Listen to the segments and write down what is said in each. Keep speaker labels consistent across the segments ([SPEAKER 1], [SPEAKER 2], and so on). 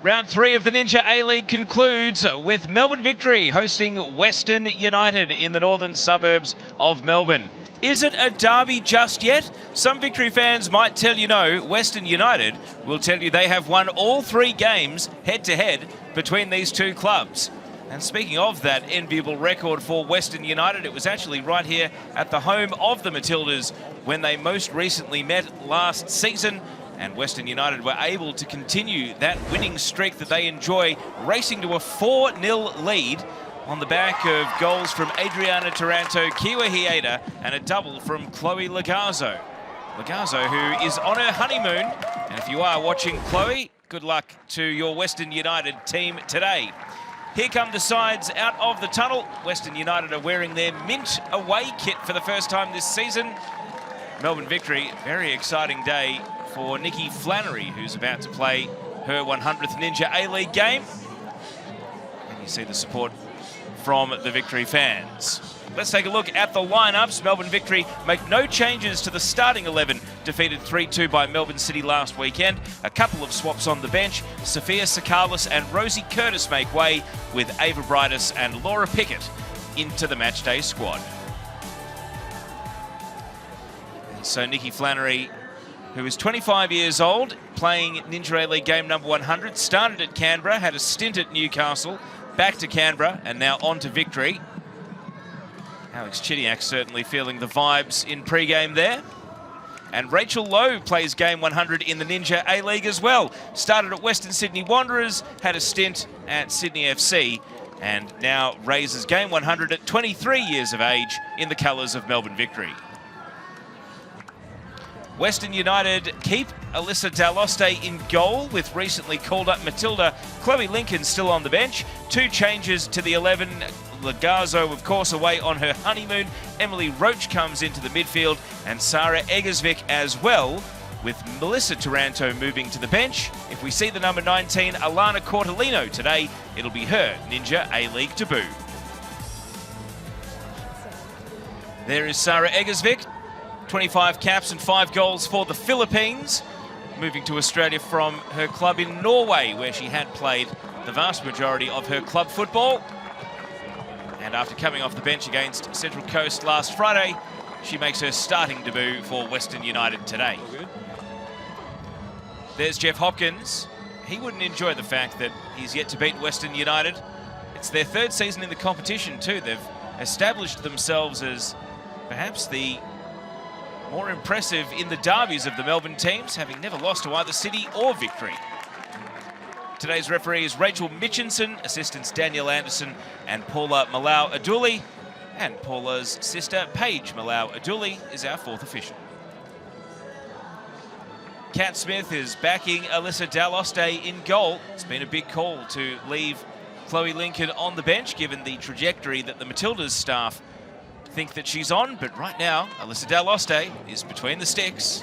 [SPEAKER 1] Round 3 of the Ninja A-League concludes with Melbourne Victory hosting Western United in the northern suburbs of Melbourne. Is it a derby just yet? Some Victory fans might tell you no. Western United will tell you they have won all 3 games head-to-head between these two clubs. And speaking of that enviable record for Western United, it was actually right here at the home of the Matildas when they most recently met last season. And Western United were able to continue that winning streak that they enjoy, racing to a 4-0 lead on the back of goals from Adriana Taranto, Kiwa Hieda, and a double from Chloe Lagazzo. Lagazzo, who is on her honeymoon. And if you are watching Chloe, good luck to your Western United team today. Here come the sides out of the tunnel. Western United are wearing their mint away kit for the first time this season. Melbourne Victory, very exciting day for Nikki Flannery, who's about to play her 100th Ninja A-League game. And you see the support from the Victory fans. Let's take a look at the lineups. Melbourne Victory make no changes to the starting 11, defeated 3-2 by Melbourne City last weekend. A couple of swaps on the bench. Sophia Sakalis and Rosie Curtis make way with Ava Brightus and Laura Pickett into the matchday squad. And so Nikki Flannery, who is 25 years old, playing Ninja A-League game number 100, started at Canberra, had a stint at Newcastle, back to Canberra, and now on to Victory. Alex Chidiac certainly feeling the vibes in pre-game there. And Rachel Lowe plays game 100 in the Ninja A-League as well. Started at Western Sydney Wanderers, had a stint at Sydney FC, and now raises game 100 at 23 years of age in the colours of Melbourne Victory. Western United keep Alyssa Daloste in goal with recently called up Matilda Chloe Lincoln still on the bench. 2 changes to the 11. Lagazzo, of course, away on her honeymoon. Emily Roach comes into the midfield and Sarah Eggersvik as well, with Melissa Taranto moving to the bench. If we see the number 19, Alana Cortolino today, it'll be her Ninja A-League debut. There is Sarah Eggersvik. 25 caps and 5 goals for the Philippines, moving to Australia from her club in Norway, where she had played the vast majority of her club football. And after coming off the bench against Central Coast last Friday, she makes her starting debut for Western United today. There's Jeff Hopkins. He wouldn't enjoy the fact that he's yet to beat Western United. It's their 3rd season in the competition too. They've established themselves as perhaps the more impressive in the derbies of the Melbourne teams, having never lost to either City or Victory. Today's referee is Rachel Mitchinson, assistants Danielle Anderson and Paula Malau-Aduli, and Paula's sister Paige Malau-Aduli is our 4th official. Kat Smith is backing Alyssa Daloste in goal. It's been a big call to leave Chloe Lincoln on the bench, given the trajectory that the Matildas staff think that she's on, but right now Alyssa Daloste is between the sticks,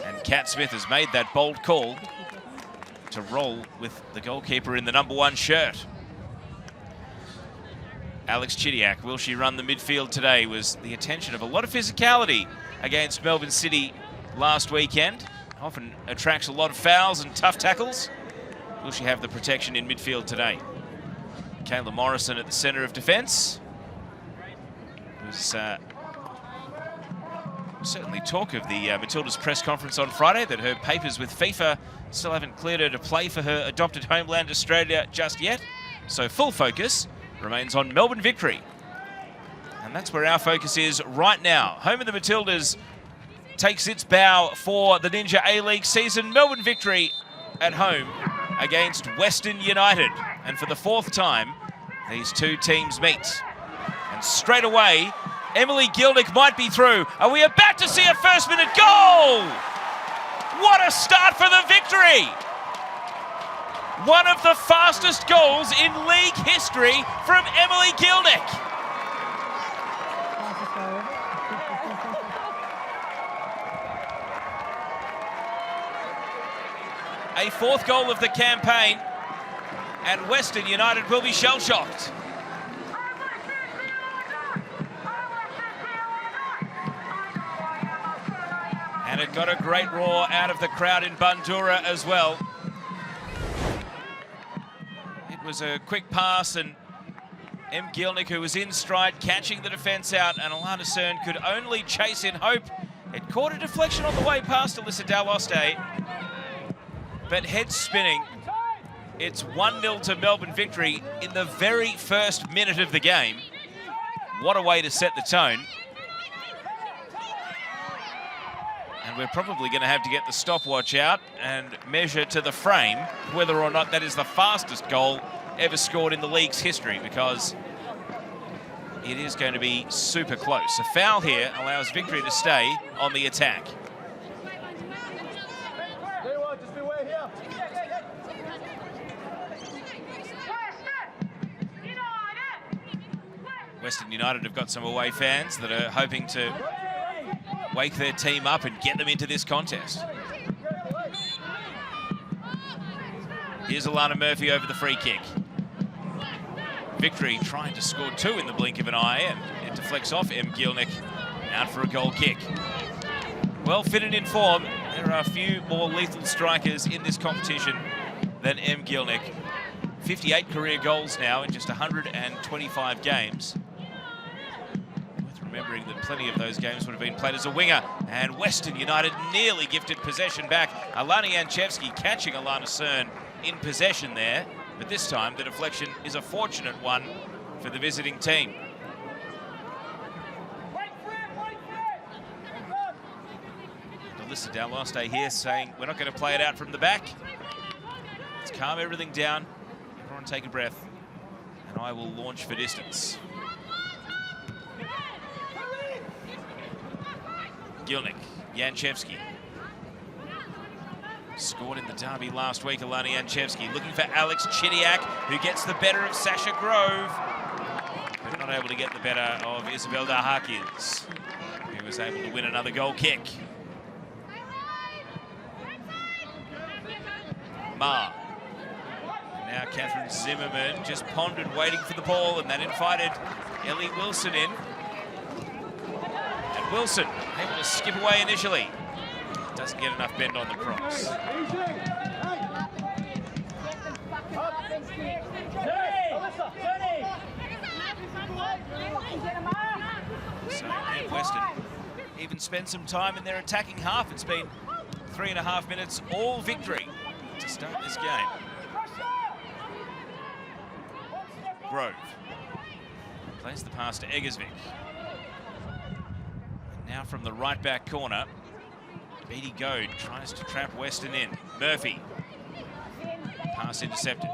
[SPEAKER 1] and Kat Smith has made that bold call to roll with the goalkeeper in the number 1 shirt. Alex Chidiac, will she run the midfield today, was the attention of a lot of physicality against Melbourne City last weekend. Often attracts a lot of fouls and tough tackles. Will she have the protection in midfield today? Kayla Morrison at the centre of defence. Was certainly talk of the Matilda's press conference on Friday, that her papers with FIFA still haven't cleared her to play for her adopted homeland Australia just yet. So full focus remains on Melbourne Victory. And that's where our focus is right now. Home of the Matildas takes its bow for the Ninja A-League season. Melbourne Victory at home against Western United. And for the 4th time, these two teams meet. And straight away, Emily Gilnick might be through. Are we about to see a first-minute goal? What a start for the Victory! One of the fastest goals in league history from Emily Gilnick. A 4th goal of the campaign, and Western United will be shell-shocked. And it got a great roar out of the crowd in Bundoora as well. was a quick pass, and M. Gilnick, who was in stride, catching the defence out, and Alana Cern could only chase in hope. It caught a deflection on the way past Alyssa Daloste, but head spinning. It's 1-0 to Melbourne victory in the very first minute of the game. What a way to set the tone. And we're probably going to have to get the stopwatch out and measure to the frame whether or not that is the fastest goal ever scored in the league's history, because it is going to be super close. A foul here allows victory to stay on the attack. Western United have got some away fans that are hoping to wake their team up and get them into this contest. Here's Alana Murphy over the free kick. Victory trying to score 2 in the blink of an eye, and it deflects off M. Gilnick, out for a goal kick. Well fitted in form. There are a few more lethal strikers in this competition than M. Gilnick. 58 career goals now in just 125 games. Remembering that plenty of those games would have been played as a winger, and Western United nearly gifted possession back. Alana Janchevski catching Alana Cern in possession there, but this time the deflection is a fortunate one for the visiting team. Alyssa Daloste here saying, we're not going to play it out from the back. Let's calm everything down. Everyone take a breath, and I will launch for distance. Gilnick, Janchevski. Scored in the derby last week, Alana Janchevski. Looking for Alex Chidiak, who gets the better of Sasha Grove, but not able to get the better of Isabel Dahakis, who was able to win another goal kick. Ma. Now Catherine Zimmerman just pondered, waiting for the ball, and that invited Ellie Wilson in. Wilson able to skip away initially. Doesn't get enough bend on the cross. So Western even spent some time in their attacking half. It's been 3.5 minutes, all victory to start this game. Grove plays the pass to Eggersvik. Now from the right back corner, Beatty Goad tries to trap Western in. Murphy, pass intercepted.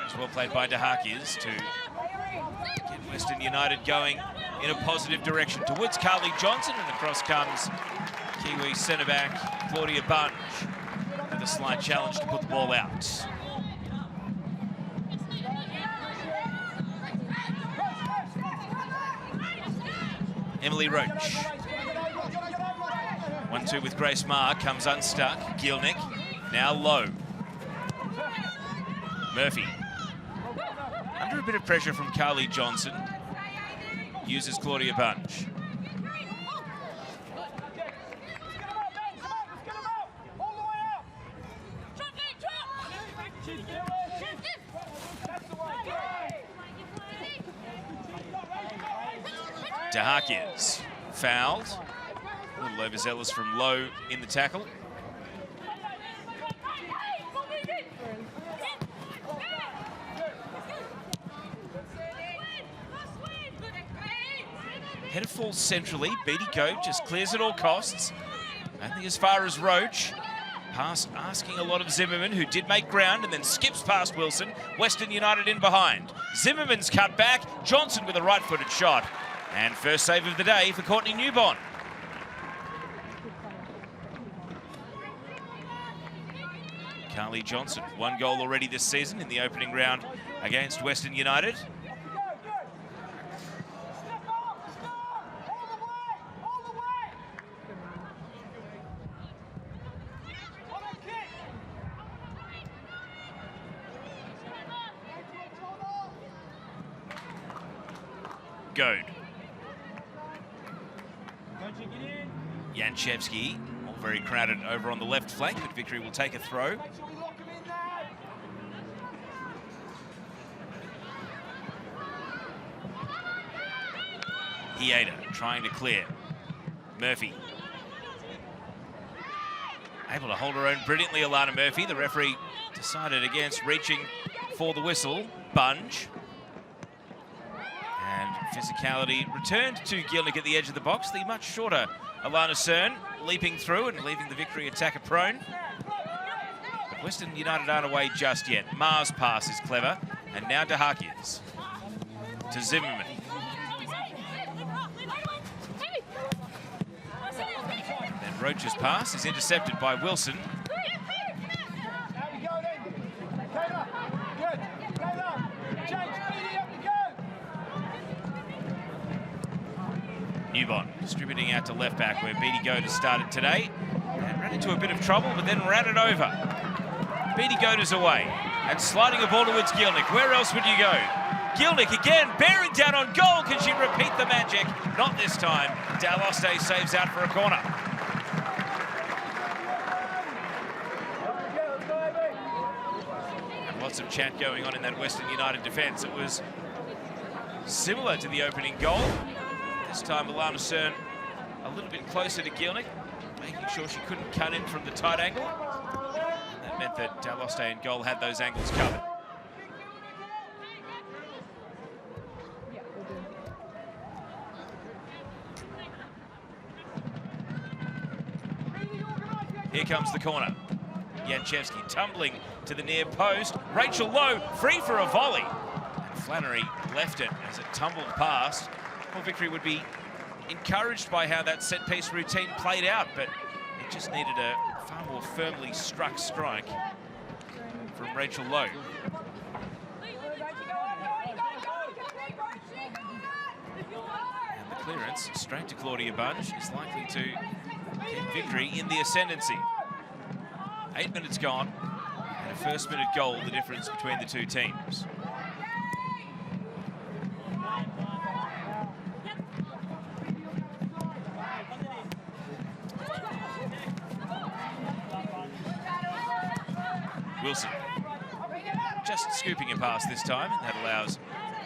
[SPEAKER 1] It's well played by Dahakis to get Western United going in a positive direction towards Carly Johnson, and across comes Kiwi centre-back Claudia Bunge with a slight challenge to put the ball out. Emily Roach. 1-2 with Grace Marr, comes unstuck. Gilnick, now low. Murphy. Under a bit of pressure from Carly Johnson. Uses Claudia Bunge. Dahakis fouled. A little overzealous from low in the tackle. Header falls centrally. Beatty Goad just clears at all costs. Only as far as Roach. Pass asking a lot of Zimmerman, who did make ground and then skips past Wilson. Western United in behind. Zimmerman's cut back. Johnson with a right-footed shot. And first save of the day for Courtney Newbon. Carly Johnson, 1 goal already this season in the opening round against Western United. Goad. Janchevski, all very crowded over on the left flank, but Victory will take a throw. Hieda trying to clear. Murphy. Able to hold her own brilliantly, Alana Murphy. The referee decided against reaching for the whistle. Bunge. And physicality returned to Gielnik at the edge of the box. The much shorter Alana Cern leaping through and leaving the Victory attacker prone. But Western United aren't away just yet. Ma's pass is clever. And now to Harkins. To Zimmerman. Then Roach's pass is intercepted by Wilson. Newbon distributing out to left back where Beatty Goater started today. And ran into a bit of trouble, but then ran it over. Beatty Goater's away and sliding a ball towards Gielnik. Where else would you go? Gielnik again, bearing down on goal. Can she repeat the magic? Not this time. Daloste saves out for a corner. And lots of chat going on in that Western United defence. It was similar to the opening goal. This time Alana Cern a little bit closer to Gielnik, making sure she couldn't cut in from the tight angle. And that meant that Daloste and goal had those angles covered. Here comes the corner. Janchevsky tumbling to the near post. Rachel Lowe free for a volley. And Flannery left it as it tumbled past. Well, Victory would be encouraged by how that set-piece routine played out, but it just needed a far more firmly struck strike from Rachel Lowe. And the clearance straight to Claudia Bunge is likely to keep Victory in the ascendancy. 8 minutes gone, and a first-minute goal, the difference between the two teams. Wilson just scooping a pass this time, and that allows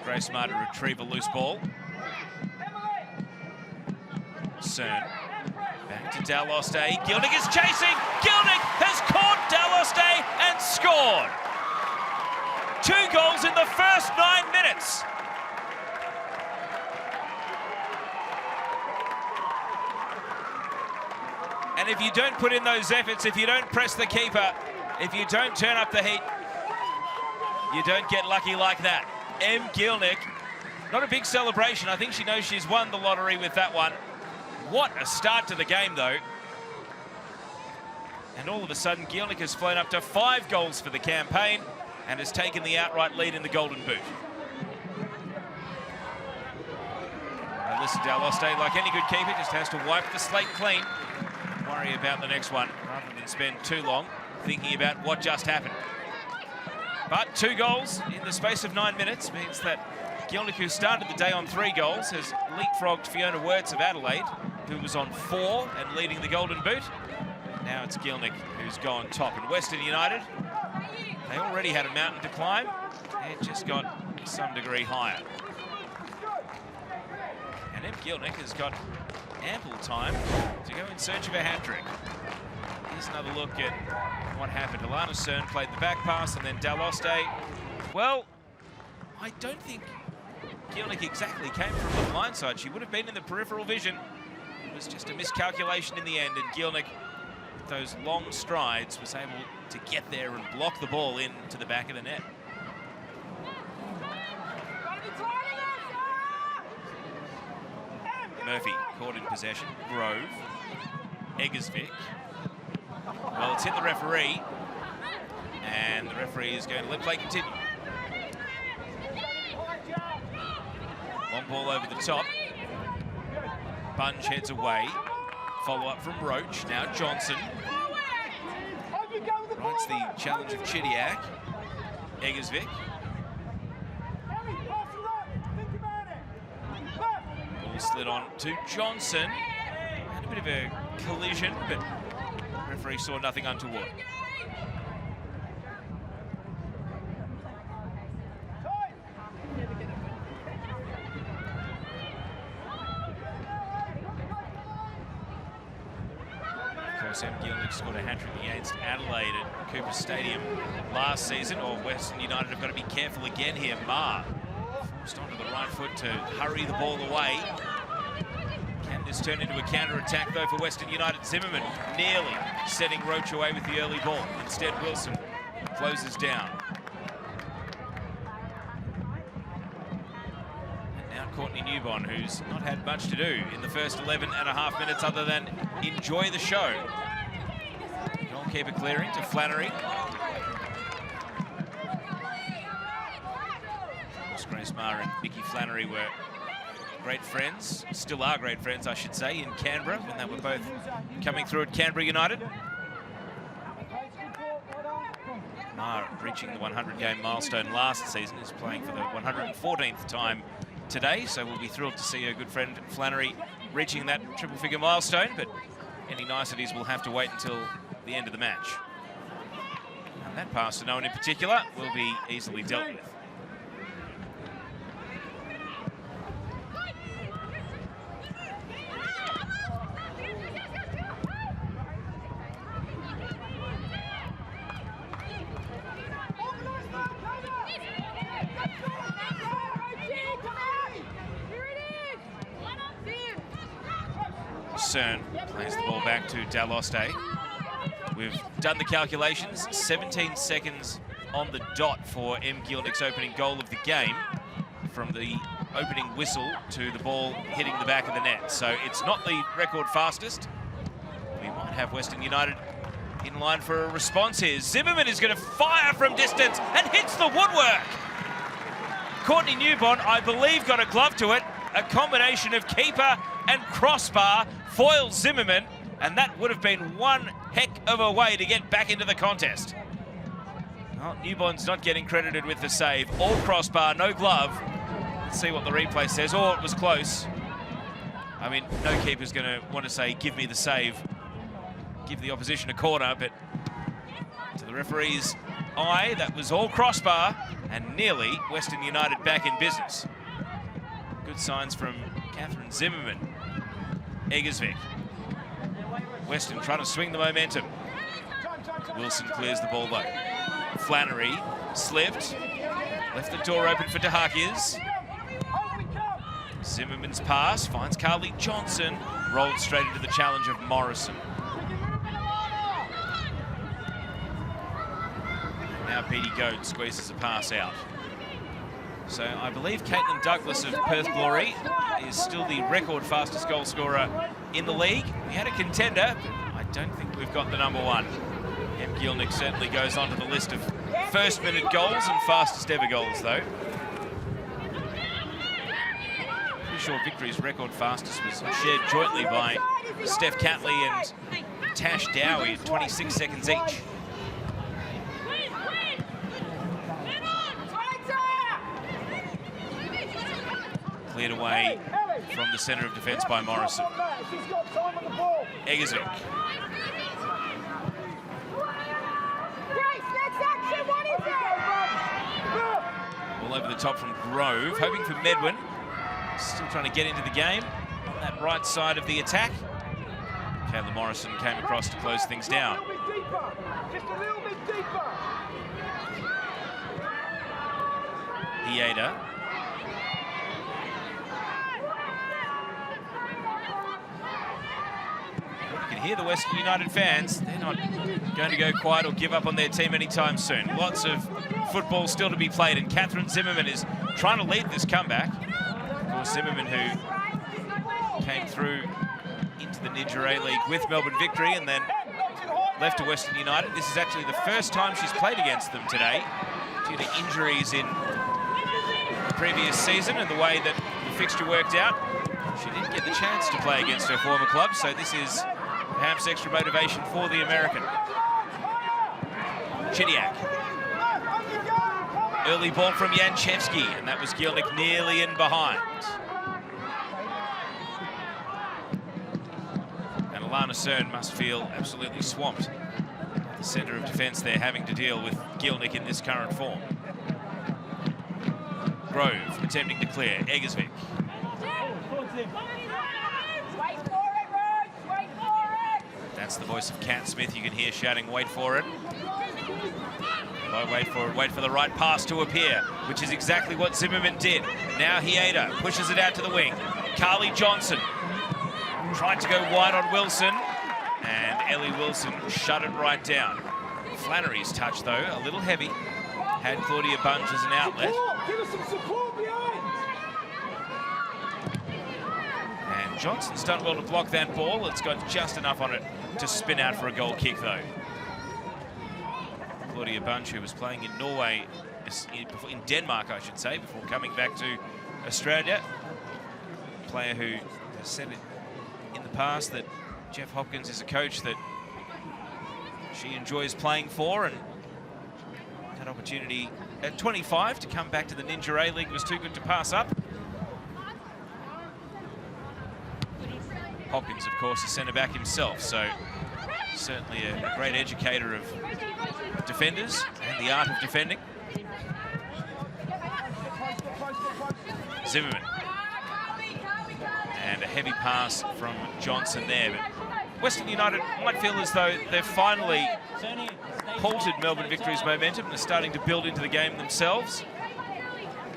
[SPEAKER 1] Grace Marr to retrieve a loose ball. Cern back to Daloste. Gielnik is chasing. Gielnik has caught Daloste and scored. 2 goals in the first 9 minutes. And if you don't put in those efforts, if you don't press the keeper, if you don't turn up the heat, you don't get lucky like that. M. Gielnik, not a big celebration. I think she knows she's won the lottery with that one. What a start to the game, though. And all of a sudden, Gielnik has flown up to 5 goals for the campaign and has taken the outright lead in the Golden Boot. Alyssa Daloste, like any good keeper, just has to wipe the slate clean. Worry about the next one rather than spend too long thinking about what just happened. But 2 goals in the space of 9 minutes means that Gielnik, who started the day on 3 goals, has leapfrogged Fiona Wirtz of Adelaide, who was on 4 and leading the Golden Boot. Now it's Gielnik who's gone top. And Western United, they already had a mountain to climb. It just got some degree higher. And M. Gielnik has got ample time to go in search of a hat-trick. Here's another look at what happened. Alana Cern played the back pass, and then Daloste. Well, I don't think Gielnik exactly came from the blind side. She would have been in the peripheral vision. It was just a miscalculation in the end, and Gielnik, with those long strides, was able to get there and block the ball into the back of the net. Murphy caught in possession. Grove. Eggersvik. Well, it's hit the referee, and the referee is going to let play continue. Long ball over the top. Bunge heads away. Follow up from Roach. Now Johnson. Rights the challenge of Chidiac. Eggersvik. Ball slid on to Johnson. Had a bit of a collision, but the referee saw nothing untoward. course, Gielnik scored a hat-trick against Adelaide at Cooper Stadium last season. Or Western United have got to be careful again here. Marr forced onto the right foot to hurry the ball away. Can this turn into a counter-attack, though, for Western United? Zimmerman nearly setting Roach away with the early ball. Instead, Wilson closes down. And now Courtney Newbon, who's not had much to do in the first 11.5 minutes other than enjoy the show. Goalkeeper clearing to Flannery. Grace Marr and Vicky Flannery were great friends, still are great friends, I should say, in Canberra when they were both coming through at Canberra United. Marr reaching the 100-game milestone last season, is playing for the 114th time today, so we'll be thrilled to see her good friend Flannery reaching that triple-figure milestone, but any niceties will have to wait until the end of the match. And that pass to no one in particular will be easily dealt with. Cern plays the ball back to Daloste. We've done the calculations, 17 seconds on the dot for M. Gielnik's opening goal of the game, from the opening whistle to the ball hitting the back of the net. So it's not the record fastest. We might have Western United in line for a response here. Zimmerman is going to fire from distance and hits the woodwork. Courtney Newbon, I believe, got a glove to it. A combination of keeper and crossbar foils Zimmerman, and that would have been one heck of a way to get back into the contest. Well, Newbon's not getting credited with the save. All crossbar, no glove. Let's see what the replay says. Oh, it was close. I mean, no keeper's going to want to say, give me the save, give the opposition a corner, but to the referee's eye, that was all crossbar, and nearly Western United back in business. Good signs from Catherine Zimmerman. Eggersvik. Western trying to swing the momentum. Wilson clears the ball though. Flannery slipped. Left the door open for Dahakias. Zimmerman's pass finds Carly Johnson. Rolled straight into the challenge of Morrison. Now Petey Goad squeezes a pass out. So I believe Caitlin Douglas of Perth Glory is still the record fastest goal scorer in the league. We had a contender, but I don't think we've got the number one. M. Gielnik certainly goes onto the list of first-minute goals and fastest ever goals, though. Pretty sure Victory's record fastest was shared jointly by Steph Catley and Tash Dowie at 26 seconds each. Cleared away from the centre of defence by Morrison. Eggersvik. All over the top from Grove, hoping for Medwin. Still trying to get into the game on that right side of the attack. Kayla Morrison came across to close things down.
[SPEAKER 2] Just a little bit deeper.
[SPEAKER 1] Hieda. You can hear the Western United fans. They're not going to go quiet or give up on their team anytime soon. Lots of football still to be played, and Catherine Zimmerman is trying to lead this comeback. Of course, Zimmerman, who came through into the Ninja A-League with Melbourne Victory and then left to Western United. This is actually the first time she's played against them today due to injuries in the previous season and the way that the fixture worked out. She didn't get the chance to play against her former club, so this is perhaps extra motivation for the American. Chidiak. Early ball from Janchevsky, and that was Gielnik nearly in behind. And Alana Cern must feel absolutely swamped. The centre of defence there having to deal with Gielnik in this current form. Grove attempting to clear. Eggersvik. That's the voice of Cat Smith. You can hear shouting, "Wait for it." Wait for it, wait for the right pass to appear, which is exactly what Zimmerman did. Now Hieda pushes it out to the wing. Carly Johnson tried to go wide on Wilson, and Ellie Wilson shut it right down. Flannery's touch, though, a little heavy. Had Claudia Bunge as an outlet.
[SPEAKER 2] Give us some support behind.
[SPEAKER 1] And Johnson's done well to block that ball. It's got just enough on it to spin out for a goal kick, though. Claudia Bunge, who was playing in Norway, in Denmark, I should say, before coming back to Australia. A player who has said it in the past that Jeff Hopkins is a coach that she enjoys playing for, and that opportunity at 25 to come back to the Ninja A-League was too good to pass up. Hopkins, of course, is centre-back himself, so certainly a great educator of defenders and the art of defending. Zimmerman. And a heavy pass from Johnson there. But Western United might feel as though they've finally halted Melbourne Victory's momentum and are starting to build into the game themselves.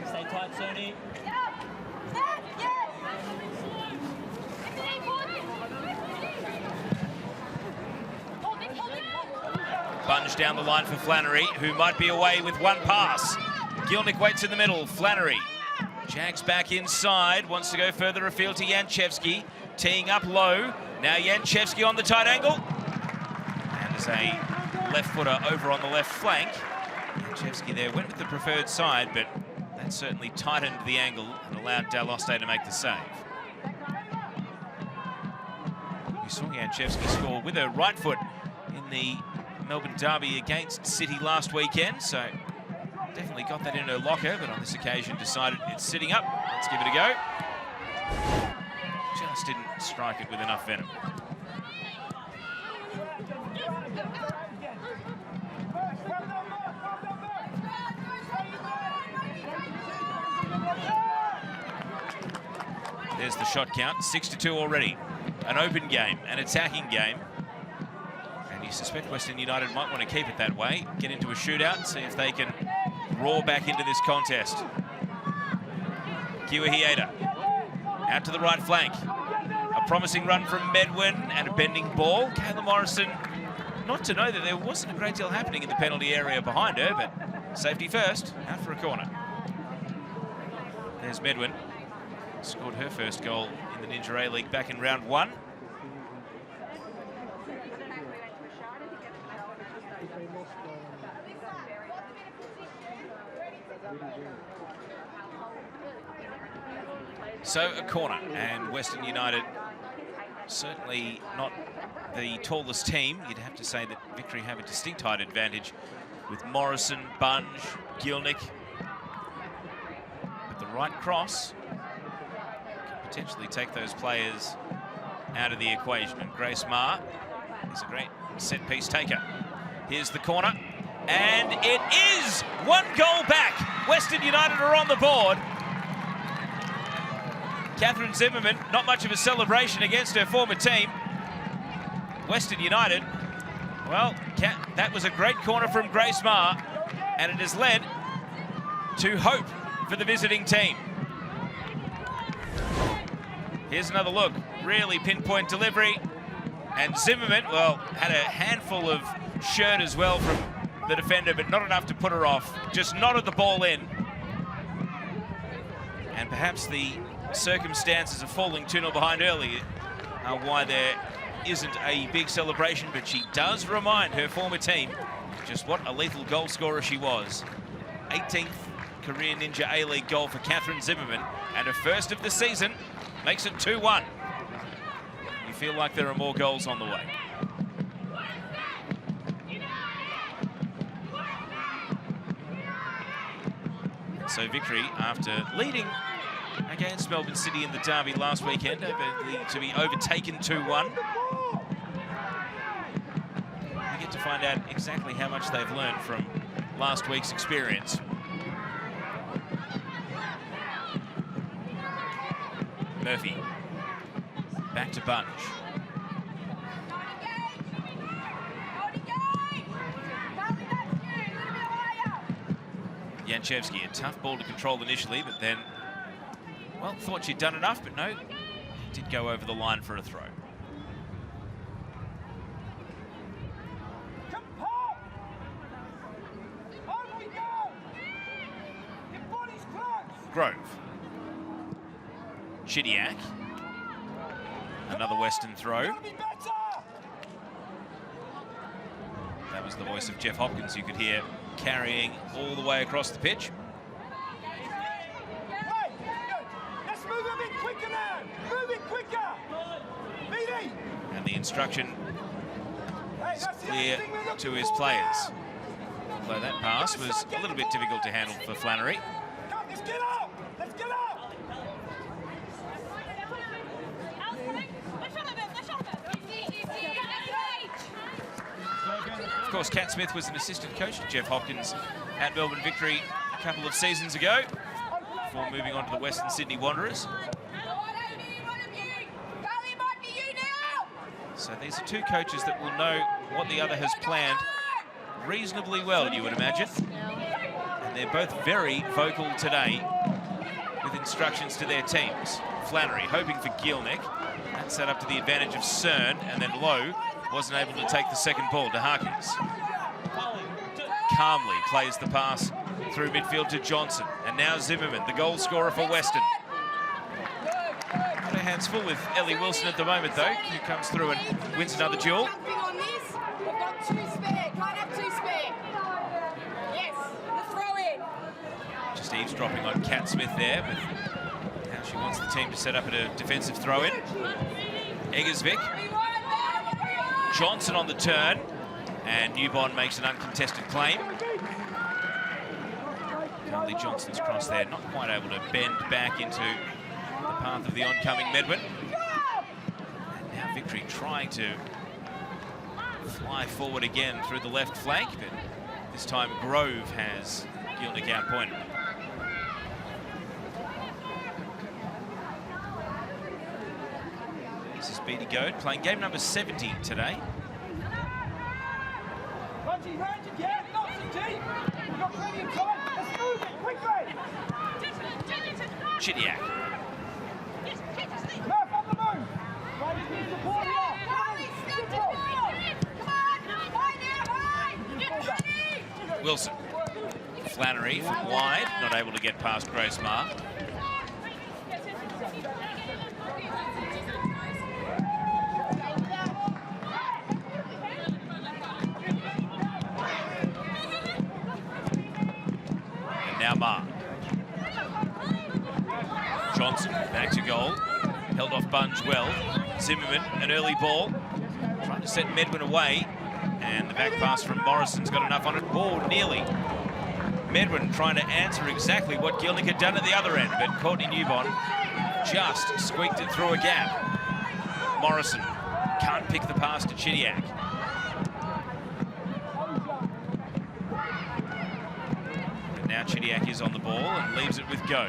[SPEAKER 3] Stay tight, Sony.
[SPEAKER 1] Bunge down the line for Flannery, who might be away with one pass. Gilnick waits in the middle. Flannery jags back inside, wants to go further afield to Janchevsky, teeing up low. Now Janchevsky on the tight angle. And there's a left footer over on the left flank. Janchevsky there went with the preferred side, but that certainly tightened the angle and allowed Daloste to make the save. We saw Janchevsky score with her right foot in the Melbourne derby against City last weekend, so definitely got that in her locker, but on this occasion decided it's sitting up. Let's give it a go. Just didn't strike it with enough venom. There's the shot count, 6-2 already. An open game, an attacking game. You suspect Western United might want to keep it that way, get into a shootout and see if they can roar back into this contest. Kiwa Hieda out to the right flank. A promising run from Medwin and a bending ball. Kayla Morrison, not to know that there wasn't a great deal happening in the penalty area behind her, but safety first, out for a corner. There's Medwin, scored her first goal in the Ninja A-League back in round 1. So a corner, and Western United certainly not the tallest team. You'd have to say that Victory have a distinct height advantage with Morrison, Bunge, Gilnick. But the right cross can potentially take those players out of the equation. And Grace Maher is a great set-piece taker. Here's the corner, and it is one goal back. Western United are on the board. Catherine Zimmerman, not much of a celebration against her former team. Western United, well, that was a great corner from Grace Maher, and it has led to hope for the visiting team. Here's another look, really pinpoint delivery. And Zimmerman, well, had a handful of shirt as well from the defender, but not enough to put her off. Just nodded the ball in. And perhaps the circumstances of falling 2-0 behind early are why there isn't a big celebration, but she does remind her former team just what a lethal goal scorer she was. 18th career Ninja A-League goal for Catherine Zimmerman, and her first of the season makes it 2-1. You feel like there are more goals on the way. So Victory, after leading against Melbourne City in the derby last weekend, to be overtaken 2-1. We get to find out exactly how much they've learned from last week's experience. Murphy, back to Bunge. Stanchevsky. A tough ball to control initially, but then, well, thought she'd done enough, but no, did go over the line for a throw. Grove. Chidiac. Another Western throw. That was the voice of Jeff Hopkins you could hear carrying all the way across the pitch.
[SPEAKER 2] Let's move a bit quicker now. Move it quicker. BD.
[SPEAKER 1] And the instruction is clear to his players. Although that pass was a little bit difficult to handle for Flannery.
[SPEAKER 2] Let's get up. Let's get up.
[SPEAKER 1] Of course, Cat Smith was an assistant coach to Jeff Hopkins at Melbourne Victory a couple of seasons ago before moving on to the Western Sydney Wanderers. So these are two coaches that will know what the other has planned reasonably well, you would imagine. And they're both very vocal today with instructions to their teams. Flannery hoping for Gielnik. That set up to the advantage of Cern, and then Lowe wasn't able to take the second ball to Harkins. Calmly plays the pass through midfield to Johnson. And now Zimmerman, the goal scorer for Western. Got her hands full with Ellie Wilson at the moment, though, who comes through and wins another duel. Just eavesdropping on Cat Smith there, but now she wants the team to set up at a defensive throw-in. Eggersvik. Johnson on the turn, and Newbon makes an uncontested claim. Carly Johnson's cross there, not quite able to bend back into the path of the oncoming Medwin. And now Victory trying to fly forward again through the left flank, but this time Grove has Gielnik outpointed. This is Beatty Goad playing game number 70 today. Chidiac. Wilson. Flannery from wide, not able to get past Grace Marr. Now Marr. Johnson back to goal. Held off Bunge well. Zimmerman, an early ball. Trying to set Medwin away. And the back pass from Morrison's got enough on it. Oh, nearly. Medwin trying to answer exactly what Gielnik had done at the other end. But Courtney Newbon just squeaked it through a gap. Morrison can't pick the pass to Chidiac. Now Chidiac is on the ball and leaves it with Go.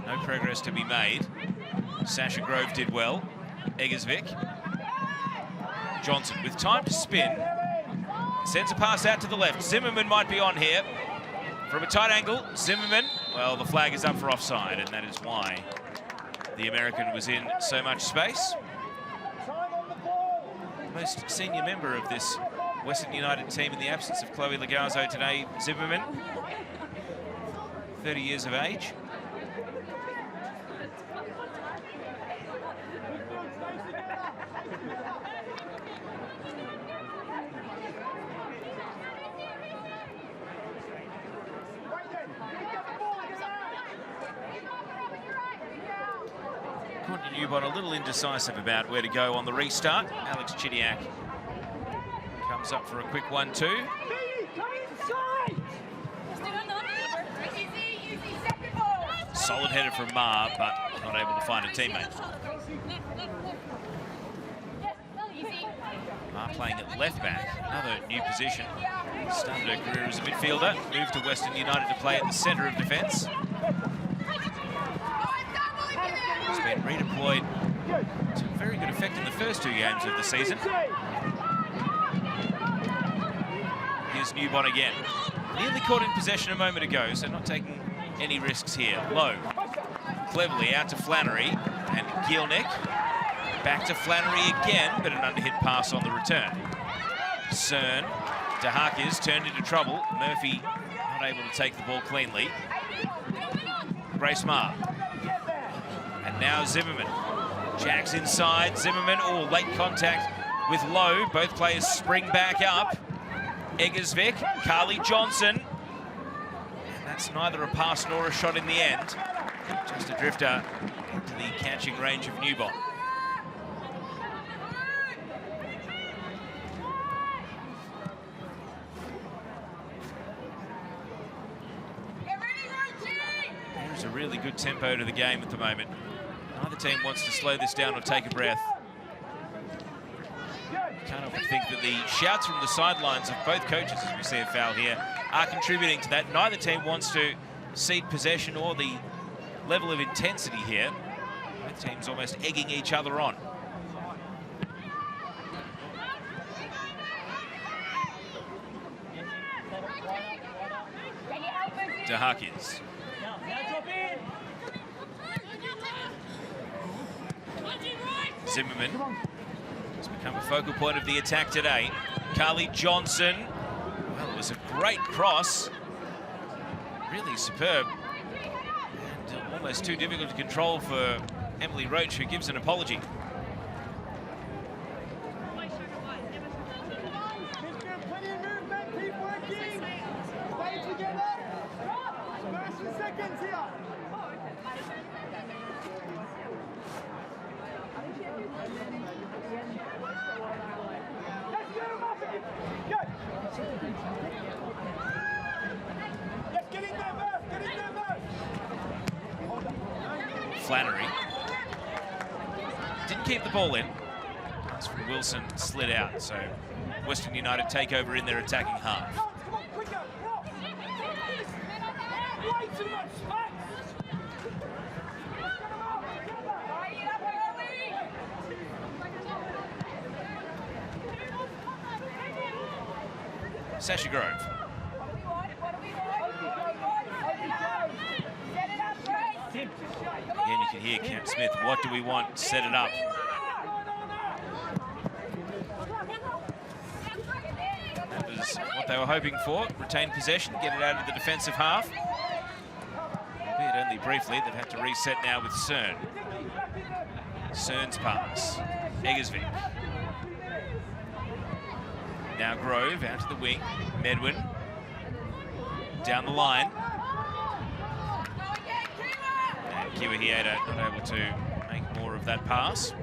[SPEAKER 1] No progress to be made. Sasha Grove did well. Eggersvik. Johnson with time to spin. Sends a pass out to the left. Zimmerman might be on here. From a tight angle, Zimmerman, well, the flag is up for offside, and that is why the American was in so much space. Most senior member of this Western United team in the absence of Chloe Lagazzo today, Zimmerman, 30 years of age. Courtney Newbon a little indecisive about where to go on the restart. Alex Chidiac comes up for a quick 1-2. Solid header from Marr, but not able to find a teammate. Marr playing at left back, another new position. Started her career as a midfielder, moved to Western United to play at the centre of defence. He's been redeployed to very good effect in the first two games of the season. Here's Newbon again. Nearly caught in possession a moment ago, so not taking any risks here. Low. Cleverly out to Flannery and Gielnik. Back to Flannery again, but an underhit pass on the return. Cern. DeHakis turned into trouble. Murphy not able to take the ball cleanly. Grace Marr. And now Zimmerman. Jacks inside. Zimmerman, oh, late contact with Lowe. Both players spring back up. Eggersvik, Carly Johnson. And that's neither a pass nor a shot in the end. Just a drifter into the catching range of Newbon. There's a really good tempo to the game at the moment. Neither team wants to slow this down or take a breath. Can't help but think that the shouts from the sidelines of both coaches, as we see a foul here, are contributing to that. Neither team wants to cede possession or the level of intensity here. Both teams almost egging each other on. DeHakis. Zimmerman has become a focal point of the attack today. Carly Johnson. Well, it was a great cross. Really superb. And almost too difficult to control for Emily Roach, who gives an apology. Flannery didn't keep the ball in. That's from Wilson, slid out. So Western United take over in their attacking half. Sasha Grove. Again, you can hear Cam Smith. What do we want? Set it up. That was what they were hoping for. Retain possession, get it out of the defensive half. Albeit only briefly. They've had to reset now with Cern. Cern's pass. Eggersvik. Now Grove out to the wing. Medwin down the line. And Kiwahieda not able to make more of that pass.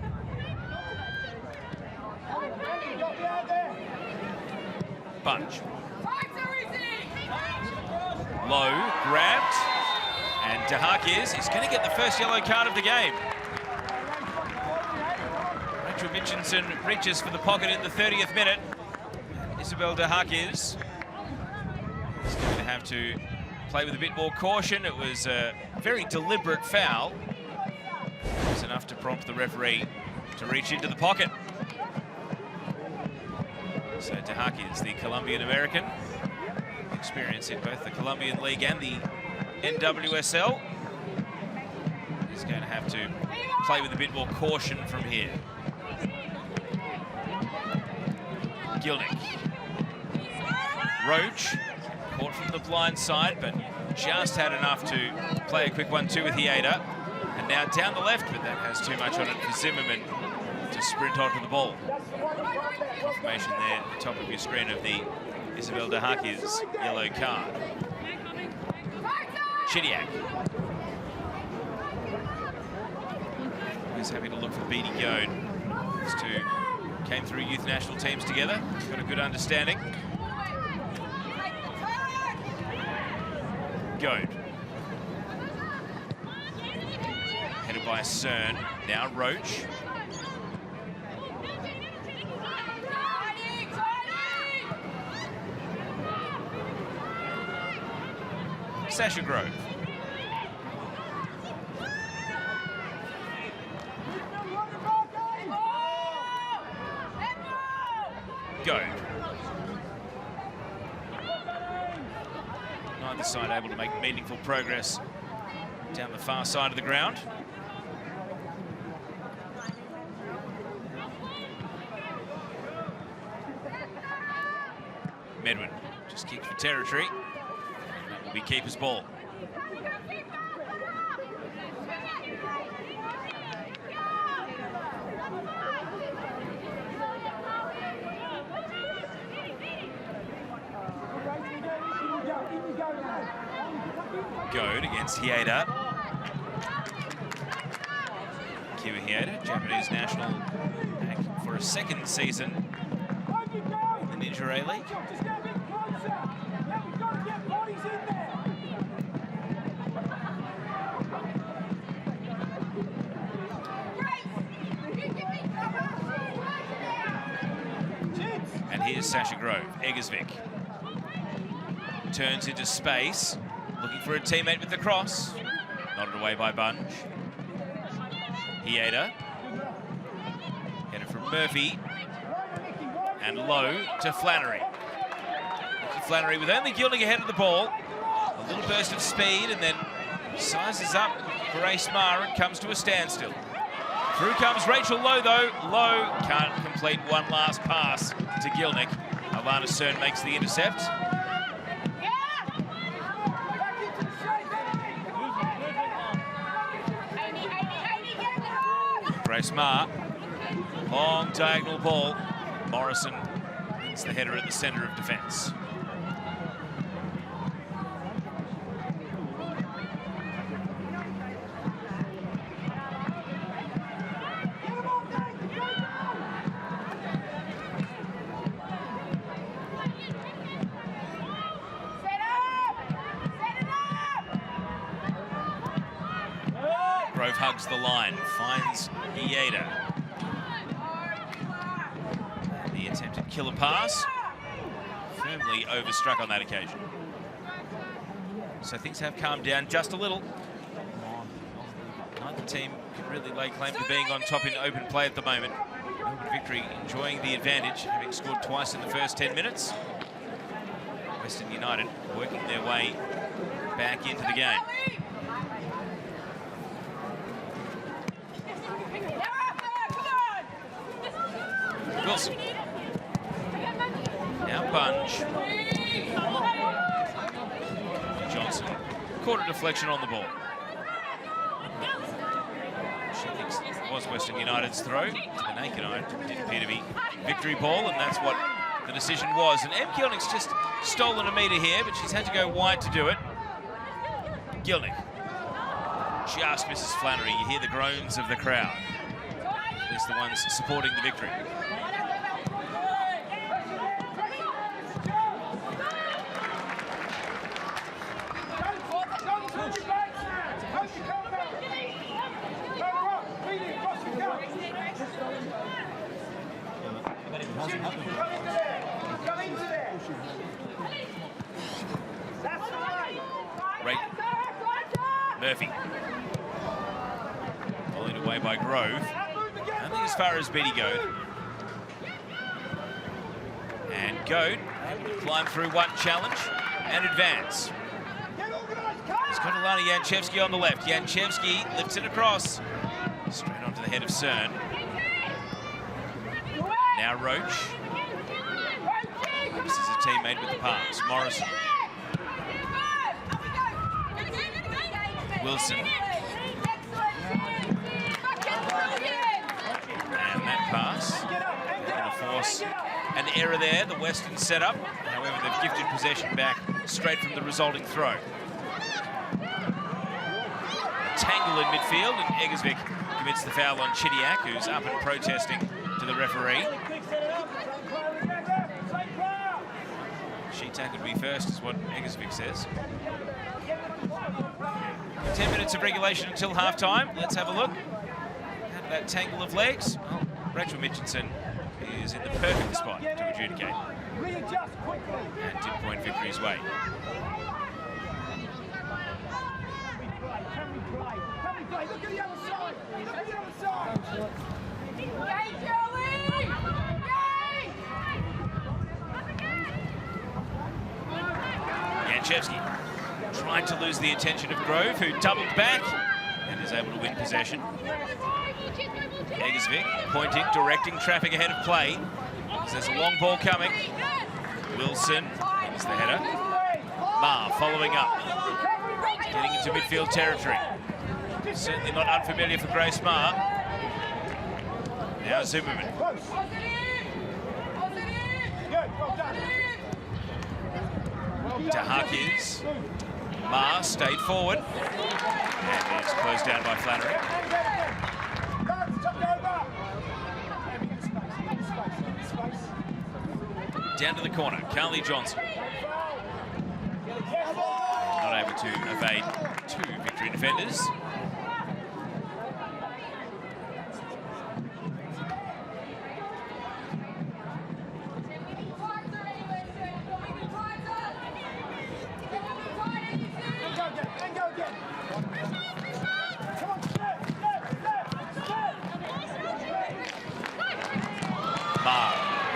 [SPEAKER 1] Bunch. Low, grabbed. And DeHakis is going to get the first yellow card of the game. Rachel Mitchinson reaches for the pocket in the 30th minute. Isabel DeHakis is going to have to play with a bit more caution. It was a very deliberate foul. It was enough to prompt the referee to reach into the pocket. So DeHakis, the Colombian-American, experience in both the Colombian League and the NWSL, is going to have to play with a bit more caution from here. Gielnik. Roach, caught from the blind side, but just had enough to play a quick 1-2 with Hieda. And now down the left, but that has too much on it for Zimmerman to sprint onto the ball. Confirmation there at the top of your screen of the Isabel DeHakis yellow card. Chidiac. Always happy to look for Beatty Goad. These two came through youth national teams together. Got a good understanding. Goad. Headed by Cern. Now Roach. Sasha Grove. Goad. neither side able to make meaningful progress down the far side of the ground. Medwin just kicked for territory. That will be keeper's ball. Goad against Hieda. Kiwa Hieda, Japanese national, back for a second season in the Ninja A League. And here's Sasha Grove, Eggersvik. Turns into space, looking for a teammate with the cross. Nodded away by Bunge. Hieda. Headed from Murphy. And low to Flannery. Flannery with only Gilding ahead of the ball. A little burst of speed and then sizes up for Ace Mar and comes to a standstill. Through comes Rachel Lowe though. Lowe can't complete one last pass to Gilnick. Alana Cern makes the intercept. Grace Marr, long diagonal ball. Morrison hits the header at the centre of defence. Grove hugs the line, finds Hieda. And the attempted killer pass, firmly overstruck on that occasion. So things have calmed down just a little. Neither team can really lay claim to being on top in open play at the moment. Melbourne Victory enjoying the advantage, having scored twice in the first 10 minutes. Western United working their way back into the game. Wilson. Now Bunge. Johnson. Caught a deflection on the ball. She thinks it was Western United's throw. To the naked eye, it did appear to be Victory ball, and that's what the decision was. And Em Gilnick's just stolen a metre here, but she's had to go wide to do it. Gilnick. Just misses Flannery. You hear the groans of the crowd. At least the ones supporting the Victory. Right. Murphy. Bullied away by Grove. Only as far as Beatty Goad. And Goad able to climb through one challenge and advance. He's got Alana Janchevsky on the left. Janchevsky lifts it across. Straight onto the head of Cern. Now Roach. This is a teammate with the pass. Morrison. Wilson. And that pass going to force an error there, the Western setup. However, they've gifted possession back straight from the resulting throw. Tangle in midfield, and Eggersvik commits the foul on Chidiac, who's up and protesting to the referee. She tackled me first, is what Eggersvik says. 10 minutes of regulation until half-time. Let's have a look at that tangle of legs. Well, Rachel Mitchinson is in the perfect spot to adjudicate. And did point Victory's way.
[SPEAKER 2] Look at the other side! Look at the other side!
[SPEAKER 1] Janchevsky Tried to lose the attention of Grove, who doubled back and is able to win possession. Egersvik pointing, directing traffic ahead of play. There's a long ball coming. Wilson is the header. Ma following up. Getting into midfield territory. Certainly not unfamiliar for Grace Ma. Now Zimmerman. To Harkins. Ma stayed forward. And it's closed down by Flannery. Down to the corner, Carly Johnson. Not able to evade two Victory defenders.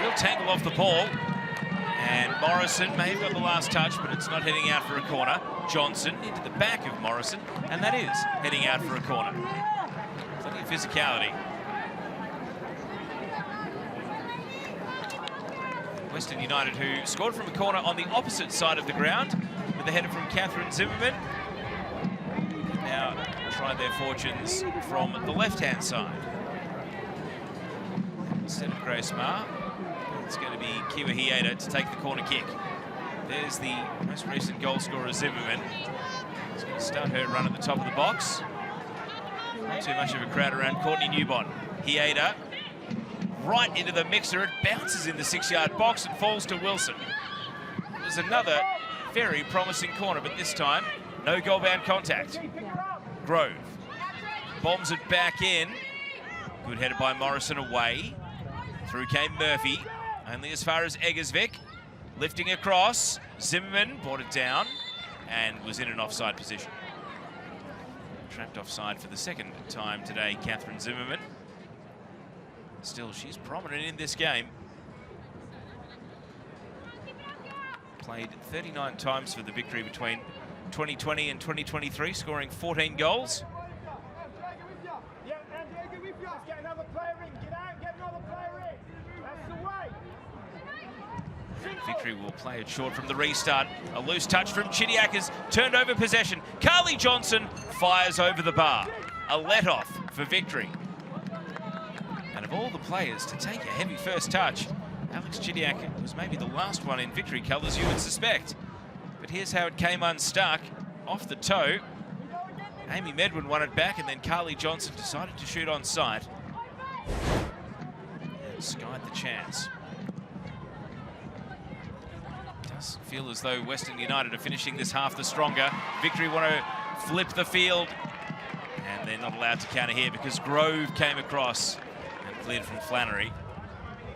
[SPEAKER 1] Real tangle off the ball. And Morrison may have got the last touch, but it's not heading out for a corner. Johnson into the back of Morrison, and that is heading out for a corner. Plenty of physicality. Western United, who scored from a corner on the opposite side of the ground, with a header from Catherine Zimmerman. Now tried their fortunes from the left-hand side. Instead of Grace Ma, it's going to be Kiwa Hieda to take the corner kick. There's the most recent goal scorer, Zimmerman. He's going to start her run at the top of the box. Not too much of a crowd around Courtney Newbon. Hieda right into the mixer. It bounces in the 6-yard box and falls to Wilson. It was another very promising corner, but this time, no goal-bound contact. Grove bombs it back in. Good header by Morrison away. Through came Murphy. Only as far as Egersvik, lifting across. Zimmerman brought it down and was in an offside position. Trapped offside for the second time today, Catherine Zimmerman. Still, she's prominent in this game. Played 39 times for the Victory between 2020 and 2023, scoring 14 goals. Victory will play it short from the restart. A loose touch from Chidiakas, turned over possession. Carly Johnson fires over the bar. A let-off for Victory. And of all the players to take a heavy first touch, Alex Chidiak was maybe the last one in Victory colours, you would suspect. But here's how it came unstuck. Off the toe. Amy Medwin won it back, and then Carly Johnson decided to shoot on sight. And skied the chance. Does feel as though Western United are finishing this half the stronger. Victory want to flip the field, and they're not allowed to counter here because Grove came across and cleared from Flannery.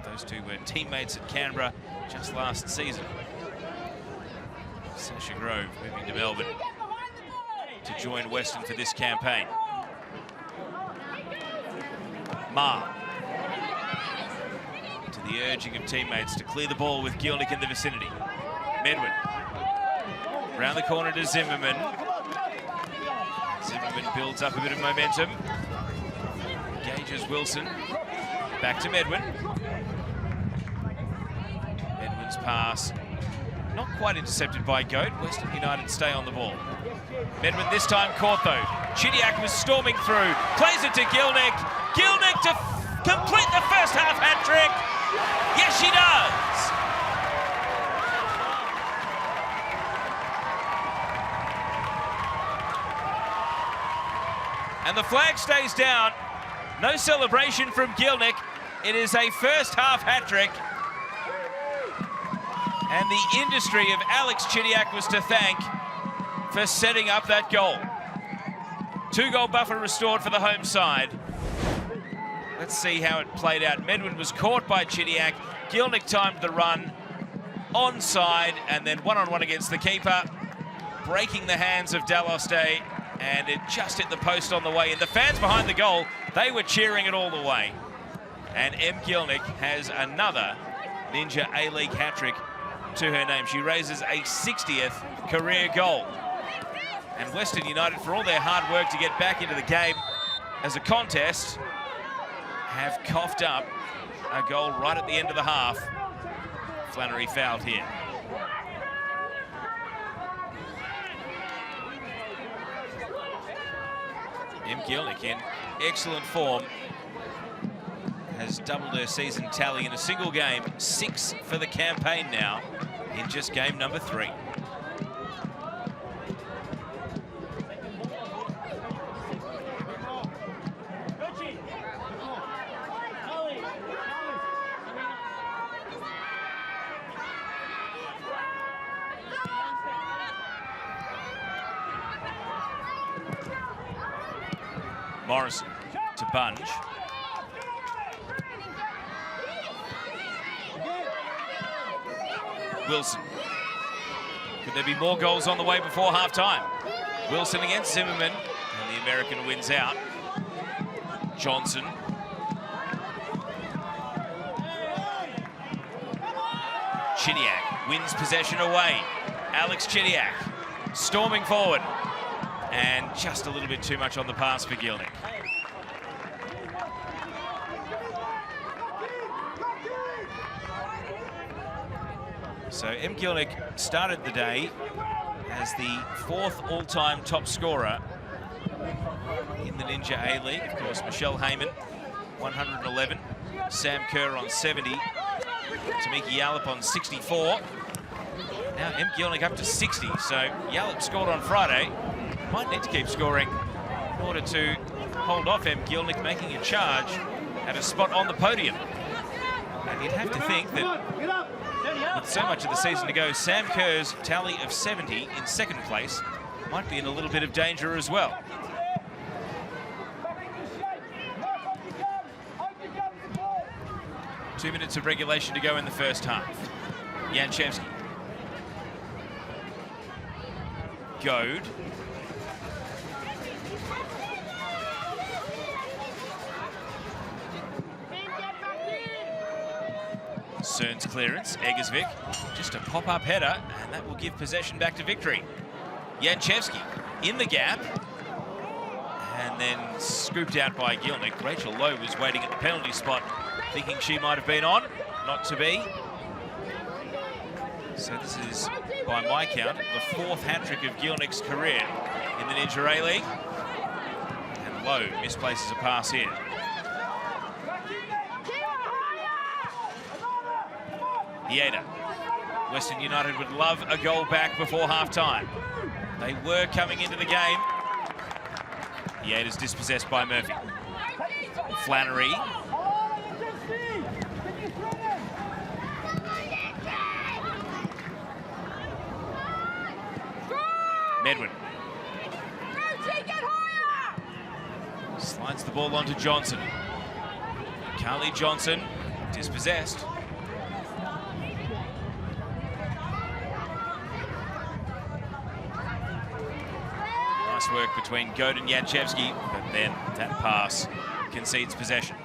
[SPEAKER 1] Those two were teammates at Canberra just last season. Sasha Grove moving to Melbourne to join Western for this campaign. Ma, to the urging of teammates to clear the ball with Gielnik in the vicinity. Medwin, round the corner to Zimmerman. Zimmerman builds up a bit of momentum. Engages Wilson. Back to Medwin. Medwin's pass, not quite intercepted by Goat. Western United stay on the ball. Medwin this time caught though. Chidiak was storming through. Plays it to Gielnik. Gielnik to complete the first half hat-trick. Yes, she does. And the flag stays down. No celebration from Gielnik. It is a first half hat-trick. And the industry of Alex Chidiak was to thank for setting up that goal. 2-goal buffer restored for the home side. Let's see how it played out. Medwin was caught by Chidiak. Gielnik timed the run onside, and then one-on-one against the keeper, breaking the hands of Daloste, and it just hit the post on the way in. The fans behind the goal, they were cheering it all the way. And M. Gielnik has another Ninja A-League hat-trick to her name. She raises a 60th career goal. And Western United, for all their hard work to get back into the game as a contest, have coughed up a goal right at the end of the half. Flannery fouled here. Gilnick in excellent form. Has doubled her season tally in a single game. 6 for the campaign now in just game number 3. Morrison to Bunge. Wilson. Could there be more goals on the way before half-time? Wilson against Zimmerman, and the American wins out. Johnson. Chidiac wins possession away. Alex Chidiac storming forward. And just a little bit too much on the pass for Gilnick. So M. Gilnick started the day as the 4th all-time top scorer in the Ninja A-League. Of course, Michelle Heyman, 111. Sam Kerr on 70. Tamiki Yallop on 64. Now M. Gilnick up to 60. So Yallop scored on Friday. Might need to keep scoring in order to hold off M. Gilnick making a charge at a spot on the podium. And you'd have to think that with so much of the season to go, Sam Kerr's tally of 70 in second place might be in a little bit of danger as well. Two minutes of regulation to go in the first half. Janchevsky. Goad. Cern's clearance, Eggersvik, just a pop-up header, and that will give possession back to Victory. Janchevsky in the gap, and then scooped out by Gilnick. Rachel Lowe was waiting at the penalty spot, thinking she might have been on, not to be. So this is, by my count, the 4th hat-trick of Gilnick's career in the Ninja A-League. And Lowe misplaces a pass here. Yeda. Western United would love a goal back before half-time. They were coming into the game. Yeda's dispossessed by Murphy. Flannery. Medwin. Slides the ball onto Johnson. Carly Johnson, dispossessed. Nice work between Goad and Janchevsky, but then that pass concedes possession.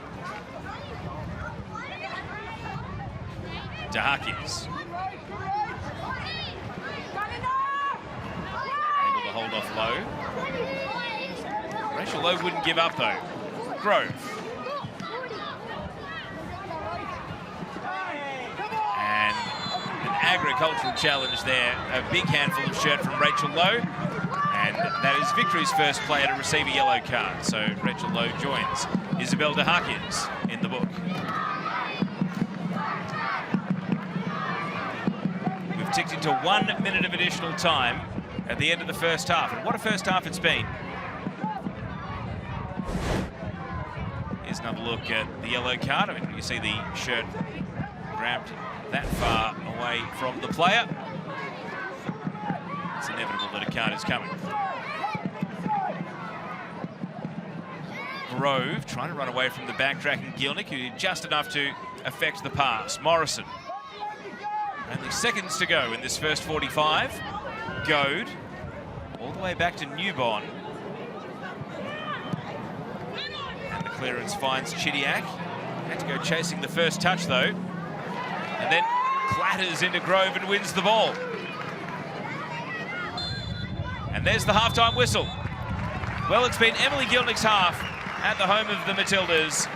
[SPEAKER 1] Dahakis. Able to hold off Lowe. Rachel Lowe wouldn't give up though. Grove. And an agricultural challenge there. A big handful of shirt from Rachel Lowe. And that is Victory's first player to receive a yellow card. So Rachel Lowe joins Isabel Dahakis in the book. We've ticked into 1 minute of additional time at the end of the first half. And what a first half it's been. Here's another look at the yellow card. I mean, you see the shirt grabbed that far away from the player. It's inevitable that a card is coming. Grove trying to run away from the backtracking Gilnick, who did just enough to affect the pass. Morrison. Only seconds to go in this first 45. Goad all the way back to Newbon. And the clearance finds Chidiac. Had to go chasing the first touch though. And then clatters into Grove and wins the ball. And there's the halftime whistle. Well, it's been Emily Gilnick's half at the home of the Matildas.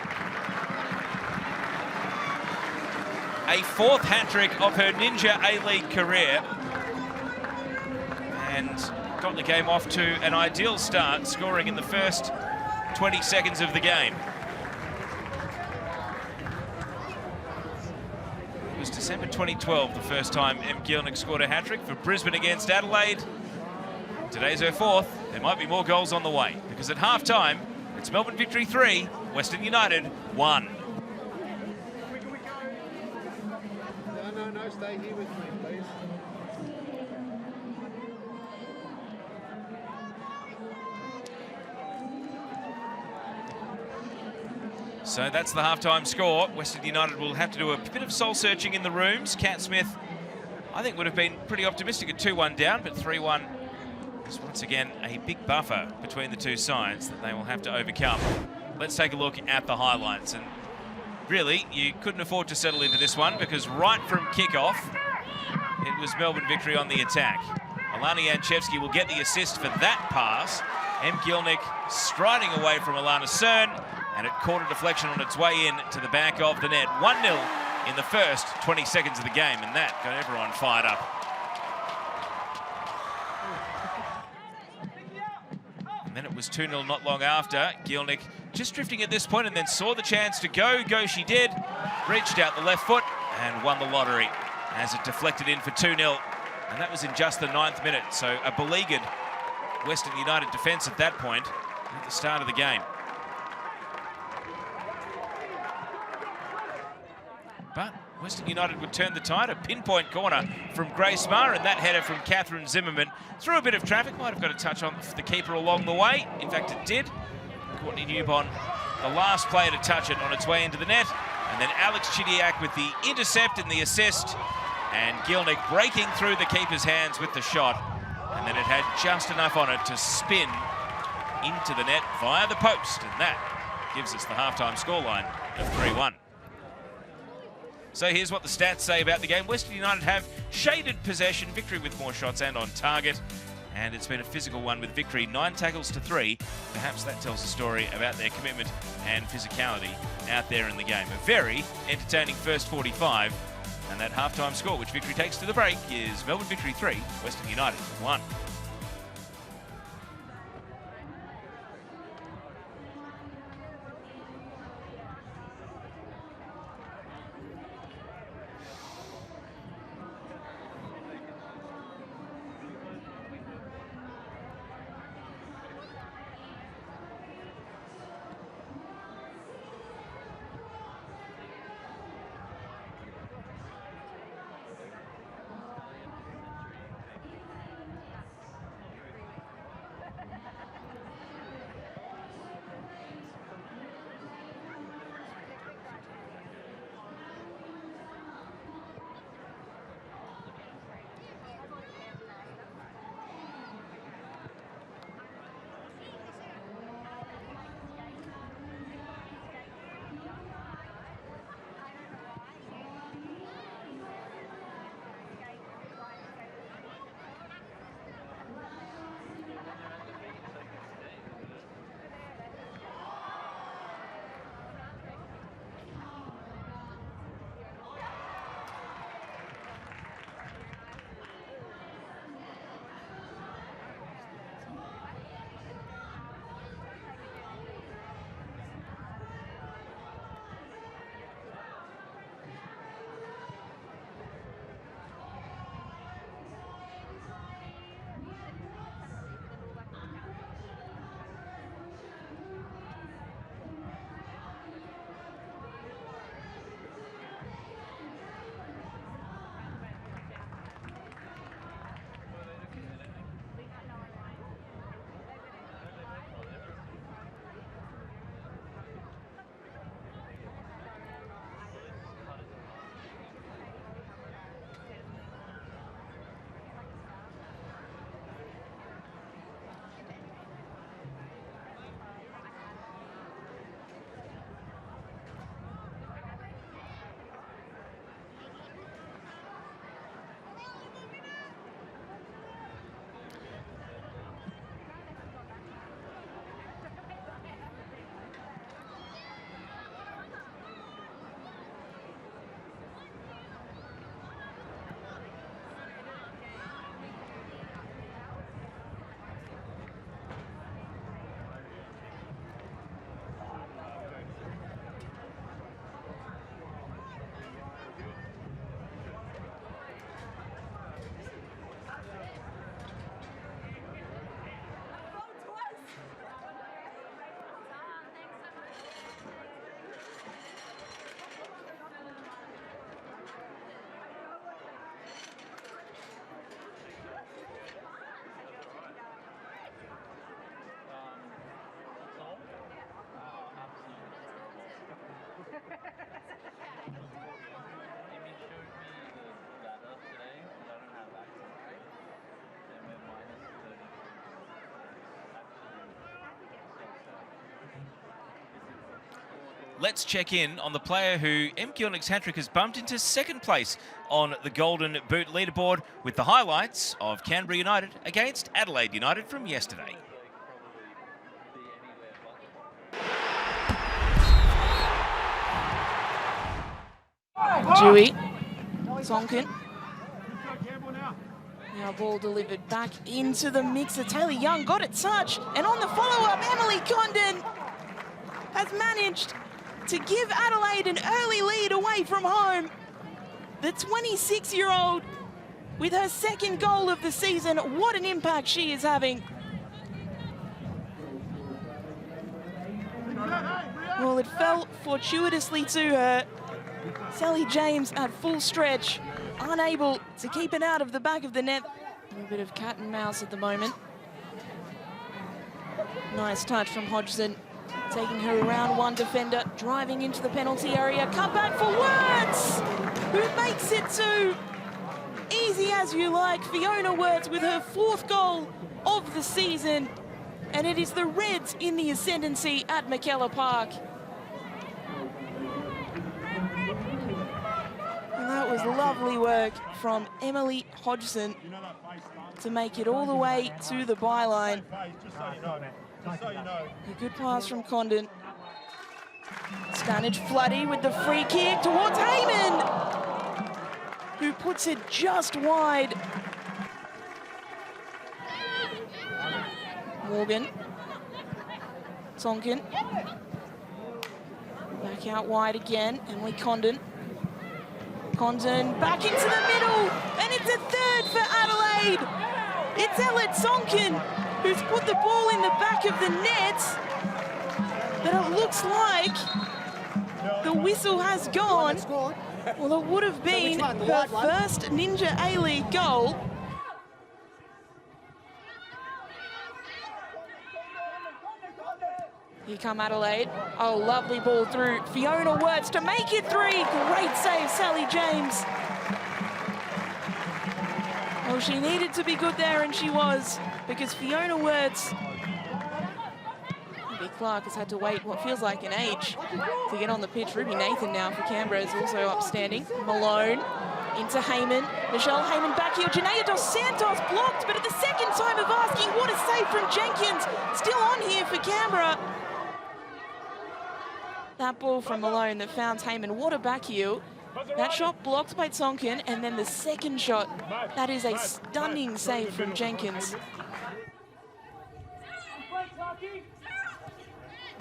[SPEAKER 1] A fourth hat-trick of her Ninja A-League career. And got the game off to an ideal start, scoring in the first 20 seconds of the game. It was December 2012, the first time Em Gilnick scored a hat-trick for Brisbane against Adelaide. Today's her fourth. There might be more goals on the way, because at half-time, it's Melbourne victory 3, Western United 1.
[SPEAKER 4] No, stay here with me, please.
[SPEAKER 1] So that's the halftime score. Western United will have to do a bit of soul searching in the rooms. Kat Smith, I think, would have been pretty optimistic at 2-1 down, but 3-1 is once again a big buffer between the two sides that they will have to overcome. Let's take a look at the highlights. And really, you couldn't afford to settle into this one, because right from kickoff, it was Melbourne victory on the attack. Alana Janchevski will get the assist for that pass. Em Gilnick striding away from Alana Cern, and it caught a deflection on its way in to the back of the net. 1-0 in the first 20 seconds of the game, and that got everyone fired up. And then it was 2-0 not long after. Gilnick just drifting at this point, and then saw the chance to go. Go she did. Reached out the left foot and won the lottery as it deflected in for 2-0. And that was in just the 9th minute. So a beleaguered Western United defence at that point at the start of the game. But Western United would turn the tide. A pinpoint corner from Grace Marr, and that header from Catherine Zimmerman through a bit of traffic. Might have got a touch on the keeper along the way. In fact, it did. Courtney Newbon, the last player to touch it on its way into the net. And then Alex Chidiac with the intercept and the assist. And Gilnick breaking through the keeper's hands with the shot. And then it had just enough on it to spin into the net via the post. And that gives us the halftime scoreline of 3-1. So here's what the stats say about the game. Western United have shaded possession, victory with more shots and on target. And it's been a physical one with victory, 9 tackles to 3. Perhaps that tells a story about their commitment and physicality out there in the game. A very entertaining first 45. And that halftime score, which victory takes to the break, is Melbourne victory 3, Western United 1. let's check in on the player who M. Gilnick's hat-trick has bumped into second place on the Golden Boot leaderboard with the highlights of Canberra United against Adelaide United from yesterday.
[SPEAKER 5] Dewey, Tonkin. Now ball delivered back into the mixer. Taylor Young got it touched, and on the follow-up, Emily Condon has managed to give Adelaide an early lead away from home. The 26-year-old with her second goal of the season. What an impact she is having. Well, it fell fortuitously to her. Sally James at full stretch, unable to keep it out of the back of the net. A little bit of cat and mouse at the moment. Nice touch from Hodgson, taking her around one defender, driving into the penalty area. Cut back for Wirtz, who makes it two. Easy as you like. Fiona Wirtz with her fourth goal of the season. And it is the Reds in the ascendancy at McKellar Park. And that was lovely work from Emily Hodgson to make it all the way to the byline. A good pass from Condon. Stanage Floody with the free kick towards Heyman, who puts it just wide. Morgan. Tonkin. Back out wide again. Emily Condon. Condon back into the middle, and it's a third for Adelaide. It's Ella Tonkin who's put the ball in the back of the net, but it looks like the whistle has gone. Well, it would have been her first Ninja A-League goal. Here come Adelaide. Oh, lovely ball through. Fiona Wirtz to make it three. Great save, Sally James. Well, she needed to be good there, and she was, because Fiona Wirtz, Big Clark, has had to wait what feels like an age to get on the pitch. Ruby Nathan now for Canberra is also upstanding. Malone into Heyman. Michelle Heyman back here. Janea Dos Santos blocked, but at the second time of asking, what a save from Jenkins. Still on here for Canberra. That ball from Malone that found Heyman. What a back heel. That shot blocked by Tonkin, and then the second shot. That is a stunning save from Jenkins.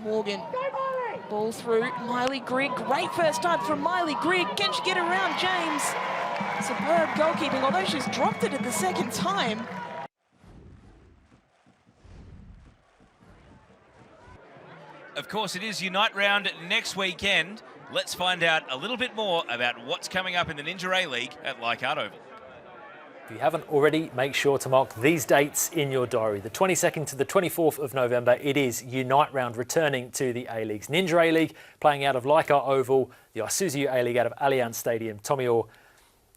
[SPEAKER 5] Morgan. Ball through. Miley Grigg. Great first touch from Miley Grigg. Can she get around James? Superb goalkeeping, although she's dropped it at the second time.
[SPEAKER 1] Of course, it is Unite Round next weekend. Let's find out a little bit more about what's coming up in the Ninja A-League at Leichhardt Oval.
[SPEAKER 6] If you haven't already, make sure to mark these dates in your diary. The 22nd to the 24th of November, it is Unite Round returning to the A-Leagues. Ninja A-League playing out of Leichhardt Oval, the Isuzu A-League out of Allianz Stadium. Tommy Orr,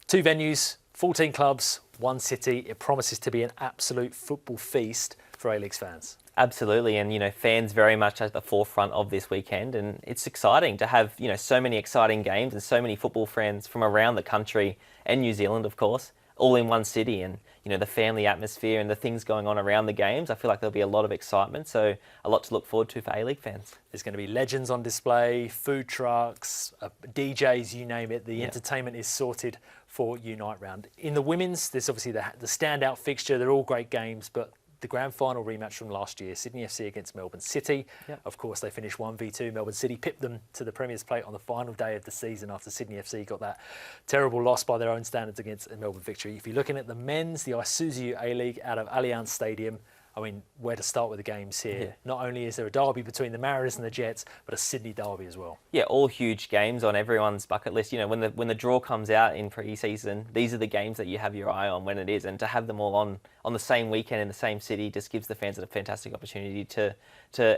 [SPEAKER 6] 2 venues, 14 clubs, 1 city. It promises to be an absolute football feast for A-Leagues fans.
[SPEAKER 7] Absolutely, and fans very much at the forefront of this weekend, and it's exciting to have so many exciting games and so many football friends from around the country and New Zealand, of course, all in one city, and the family atmosphere and the things going on around the games. I feel like there'll be a lot of excitement, so a lot to look forward to for A-League fans.
[SPEAKER 6] There's going to be legends on display, food trucks, DJs, you name it. The entertainment is sorted for Unite Round. In the women's, there's obviously the standout fixture. They're all great games, but the grand final rematch from last year, Sydney FC against Melbourne City. Yep. Of course, they finished 1v2. Melbourne City pipped them to the Premier's Plate on the final day of the season after Sydney FC got that terrible loss by their own standards against a Melbourne Victory. If you're looking at the men's, the Isuzu A-League out of Allianz Stadium, I mean, where to start with the games here? Yeah. Not only is there a derby between the Mariners and the Jets, but a Sydney derby as well. Yeah, all huge games on everyone's bucket list. When the draw comes out in pre-season, these are the games that you have your eye on when it is, and to have them all on the same weekend in the same city just gives the fans a fantastic opportunity to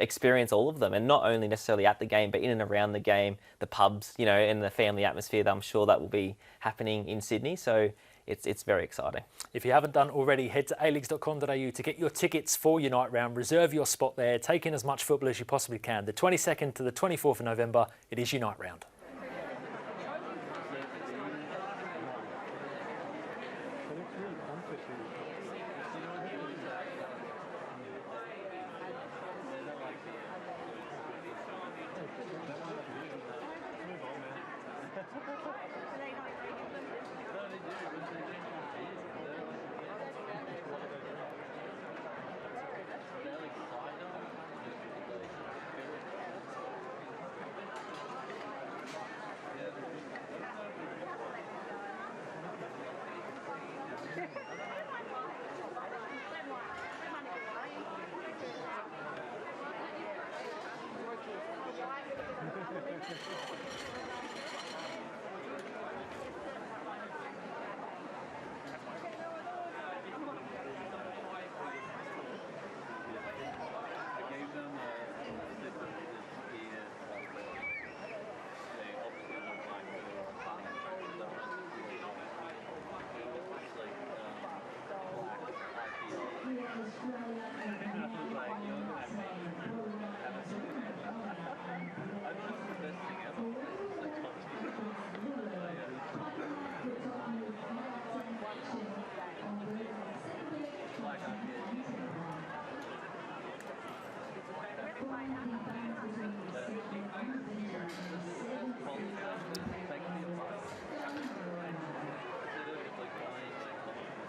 [SPEAKER 6] experience all of them, and not only necessarily at the game, but in and around the game, the pubs, and the family atmosphere that I'm sure that will be happening in Sydney. So
[SPEAKER 7] it's very exciting.
[SPEAKER 6] If you haven't done already, head to aleagues.com.au to get your tickets for Unite Round. Reserve your spot there. Take in as much football as you possibly can. The 22nd to the 24th of November, it is Unite Round.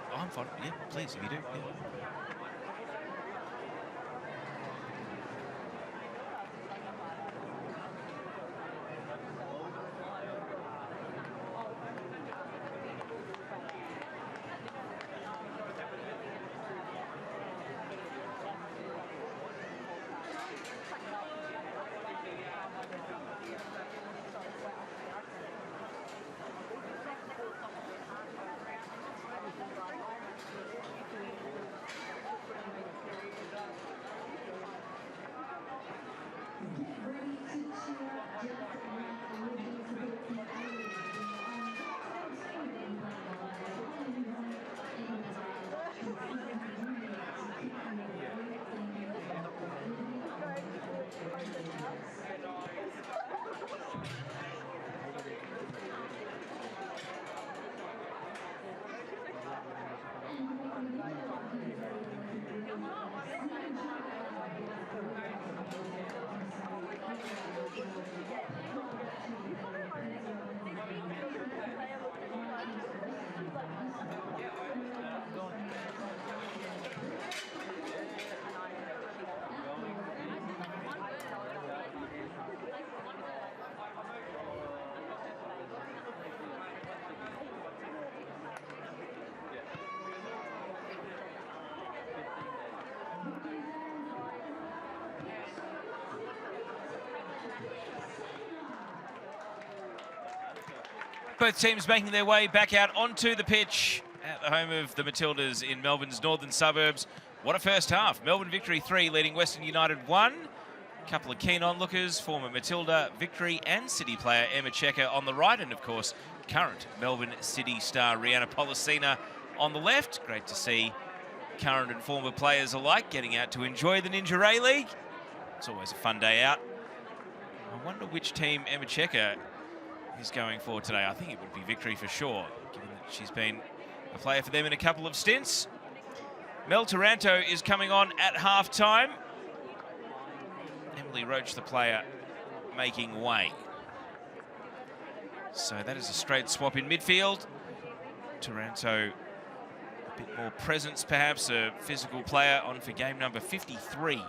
[SPEAKER 1] Oh, I'm fine. Yeah, please, if you do. Yeah. Both teams making their way back out onto the pitch at the home of the Matildas in Melbourne's northern suburbs. What a first half. Melbourne Victory 3 leading Western United 1. A couple of keen onlookers, former Matilda Victory and City player Emma Checker on the right, and of course current Melbourne City star Rihanna Policina on the left. Great to see current and former players alike getting out to enjoy the Ninja A-League. It's always a fun day out. I wonder which team Emma Checker is going for today. I think it would be Victory for sure, given that she's been a player for them in a couple of stints. Mel Taranto is coming on at half-time. Emily Roach, the player, making way. So that is a straight swap in midfield. Taranto, a bit more presence perhaps, a physical player on for game number 53.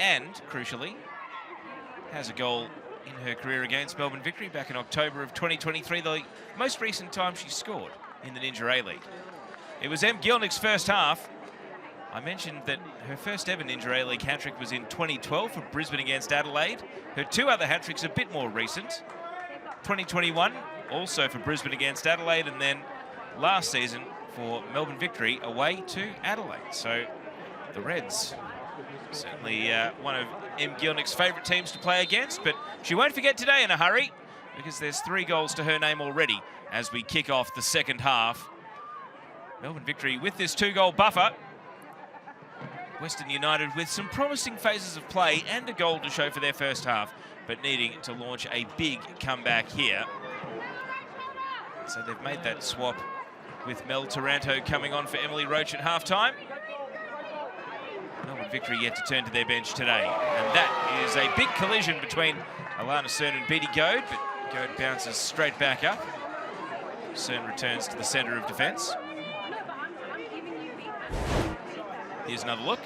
[SPEAKER 1] And, crucially, has a goal in her career against Melbourne Victory back in October of 2023, the most recent time she scored in the Ninja A-League. It was Em Gielnik's first half. I mentioned that her first ever Ninja A-League hat-trick was in 2012 for Brisbane against Adelaide. Her two other hat-tricks a bit more recent. 2021, also for Brisbane against Adelaide, and then last season for Melbourne Victory away to Adelaide. So the Reds, certainly one of Em Gielnik's favourite teams to play against, but she won't forget today in a hurry because there's 3 goals to her name already as we kick off the second half. Melbourne Victory with this 2-goal buffer. Western United with some promising phases of play and a goal to show for their first half, but needing to launch a big comeback here. So they've made that swap with Mel Taranto coming on for Emily Roach at halftime. Melbourne Victory yet to turn to their bench today. And that is a big collision between Alana Cern and Beattie Goad, but Goad bounces straight back up. Cern returns to the centre of defence. Here's another look.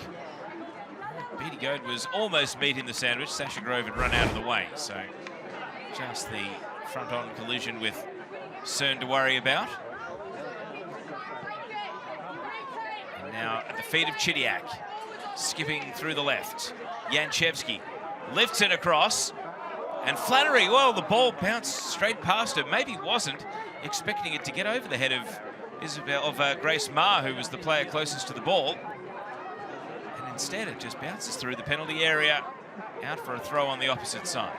[SPEAKER 1] Beattie Goad was almost meat in the sandwich. Sasha Grove had run out of the way, so just the front-on collision with Cern to worry about. And now at the feet of Chidiac, skipping through the left. Janchevski lifts it across, and Flannery, well, the ball bounced straight past her. Maybe wasn't expecting it to get over the head of Grace Maher, who was the player closest to the ball. And instead, it just bounces through the penalty area, out for a throw on the opposite side.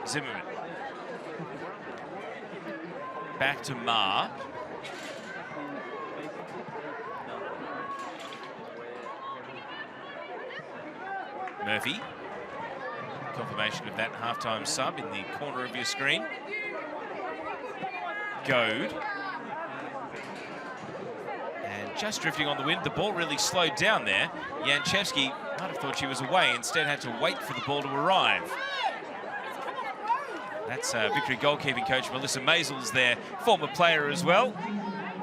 [SPEAKER 1] Zimmerman. Back to Maher. Murphy. Confirmation of that halftime sub in the corner of your screen. Goad. And just drifting on the wind, the ball really slowed down there. Janchevski might have thought she was away, instead had to wait for the ball to arrive. That's Victory goalkeeping coach Melissa Maisels, their former player as well,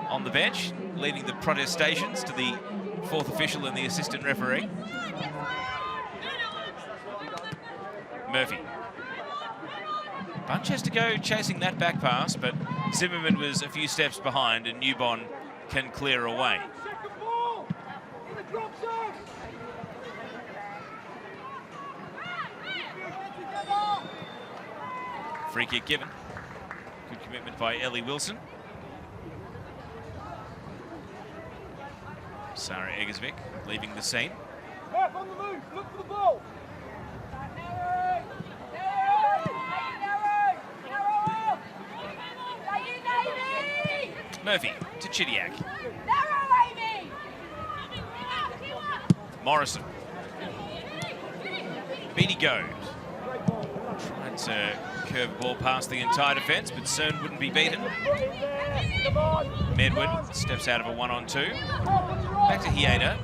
[SPEAKER 1] on the bench, leading the protestations to the fourth official and the assistant referee. Murphy. Bunch has to go chasing that back pass, but Zimmerman was a few steps behind and Newbon can clear away. Free kick given. Good commitment by Ellie Wilson. Sarah Eggersvik leaving the scene.
[SPEAKER 2] On the move, look for the ball.
[SPEAKER 1] Murphy to Chidiac. Morrison. Beattie Goad. Tried to curve the ball past the entire defence, but Cern wouldn't be beaten. Medwin steps out of a 1-on-2. Back to Hieda.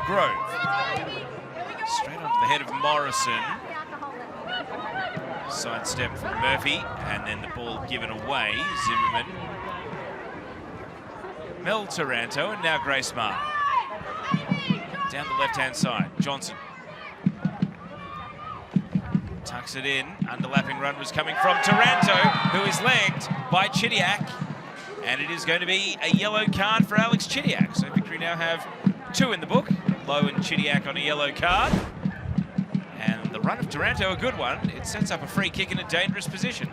[SPEAKER 1] Grove. Straight onto the head of Morrison. Sidestep from Murphy, and then the ball given away. Zimmerman. Mel Taranto, and now Grace Maher. Down the left-hand side, Johnson. Tucks it in. Underlapping run was coming from Taranto, who is legged by Chidiac. And it is going to be a yellow card for Alex Chidiac. So Victory now have 2 in the book. Lowe and Chidiac on a yellow card. And the run of Taranto, a good one. It sets up a free kick in a dangerous position.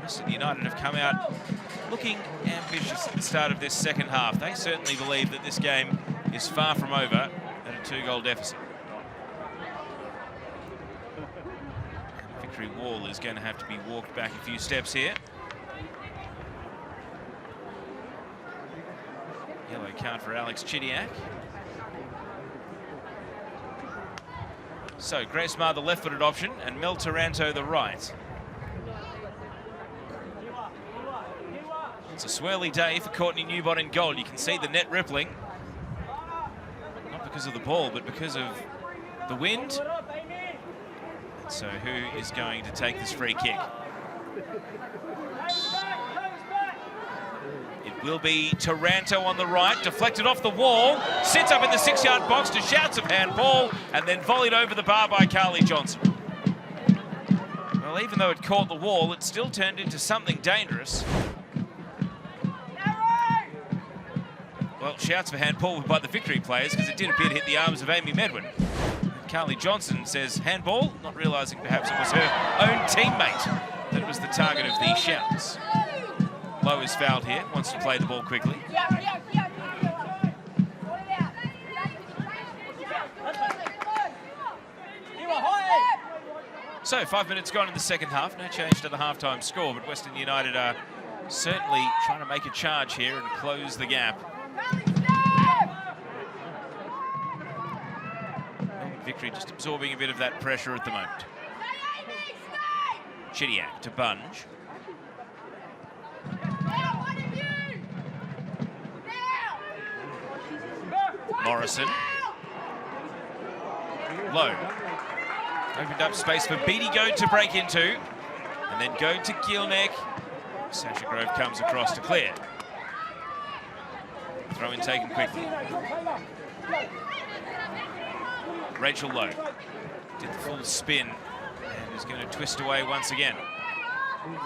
[SPEAKER 1] Western United have come out looking ambitious at the start of this second half. They certainly believe that this game is far from over at a 2-goal deficit. Victory wall is going to have to be walked back a few steps here. Yellow card for Alex Chidiac. So Grace Maher the left-footed option and Mel Taranto the right. It's a swirly day for Courtney Newbon in goal. You can see the net rippling. Not because of the ball, but because of the wind. And so who is going to take this free kick? It will be Taranto on the right, deflected off the wall, sits up in the 6-yard box to shouts of handball, and then volleyed over the bar by Carly Johnson. Well, even though it caught the wall, it still turned into something dangerous. Well, shouts for handball by the Victory players because it did appear to hit the arms of Amy Medwin. And Carly Johnson says handball, not realising perhaps it was her own teammate that was the target of the shouts. Lowe is fouled here, wants to play the ball quickly. So 5 minutes gone in the second half. No change to the halftime score, but Western United are certainly trying to make a charge here and close the gap. Melbourne Victory just absorbing a bit of that pressure at the moment. Chidiac to Bunge. Morrison. Low. Opened up space for Beatty Goad to break into. And then Goad to Gilneck. Sasha Grove comes across to clear. Throw in taken quickly. Rachel Lowe did the full spin and is going to twist away once again.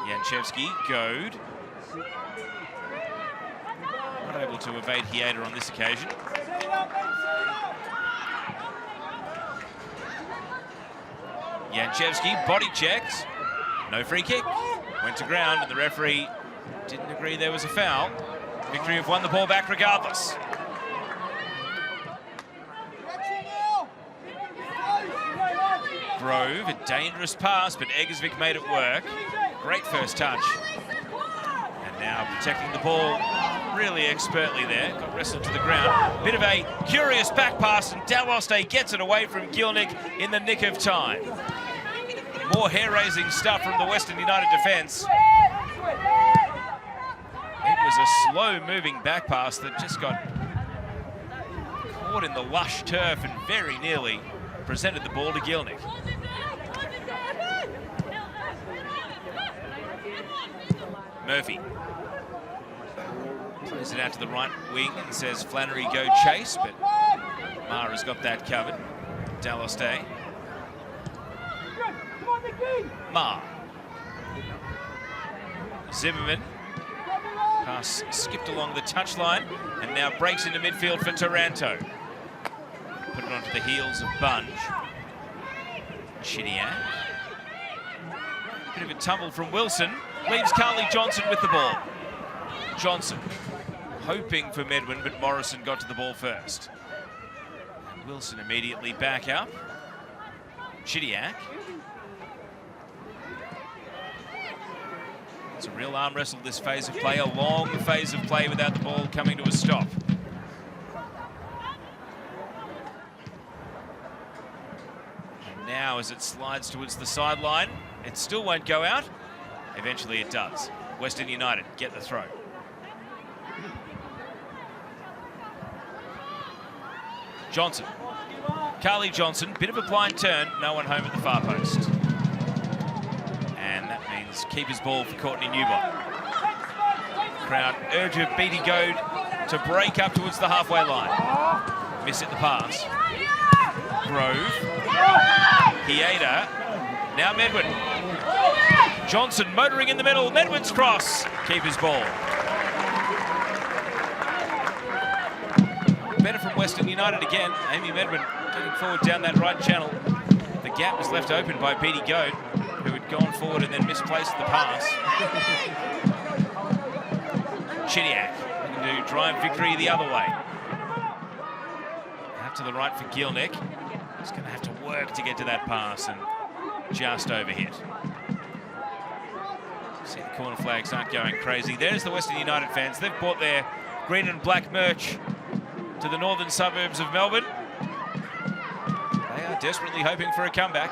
[SPEAKER 1] Janchevsky, Goad. Not able to evade Hieda on this occasion. Janchevsky, body checks. No free kick. Went to ground and the referee didn't agree there was a foul. Victory have won the ball back regardless. Grove, a dangerous pass, but Eggersvik made it work. Great first touch. And now protecting the ball really expertly there. Got wrestled to the ground. Bit of a curious back pass, and Daloste gets it away from Gilnick in the nick of time. More hair-raising stuff from the Western United defence. It was a slow-moving back pass that just got caught in the lush turf and very nearly presented the ball to Gilnick. Murphy plays it out to the right wing and says Flannery go chase, but Mara's got that covered. Daloste. Ma. Zimmerman. Pass skipped along the touchline and now breaks into midfield for Taranto. Put it onto the heels of Bunge. Chidiac. Bit of a tumble from Wilson. Leaves Carly Johnson with the ball. Johnson hoping for Medwin, but Morrison got to the ball first. And Wilson immediately back up. Chidiac. It's a real arm wrestle this phase of play, a long phase of play without the ball coming to a stop. And now as it slides towards the sideline, it still won't go out. Eventually it does. Western United get the throw. Johnson. Carly Johnson, bit of a blind turn, no one home at the far post. And that means keeper's ball for Courtney Newbott. Crowd urge of Beatty Goad to break up towards the halfway line. Miss it the pass. Grove. Hieda. Now Medwin. Johnson motoring in the middle. Medwin's cross. Keeper's ball. Better from Western United again. Amy Medwin getting forward down that right channel. The gap was left open by Beatty Goad, who had gone forward and then misplaced the pass. Chidiac looking to drive Victory the other way. Out to the right for Gilnick. He's going to have to work to get to that pass and just overhit. See, the corner flags aren't going crazy. There's the Western United fans. They've bought their green and black merch to the northern suburbs of Melbourne. They are desperately hoping for a comeback.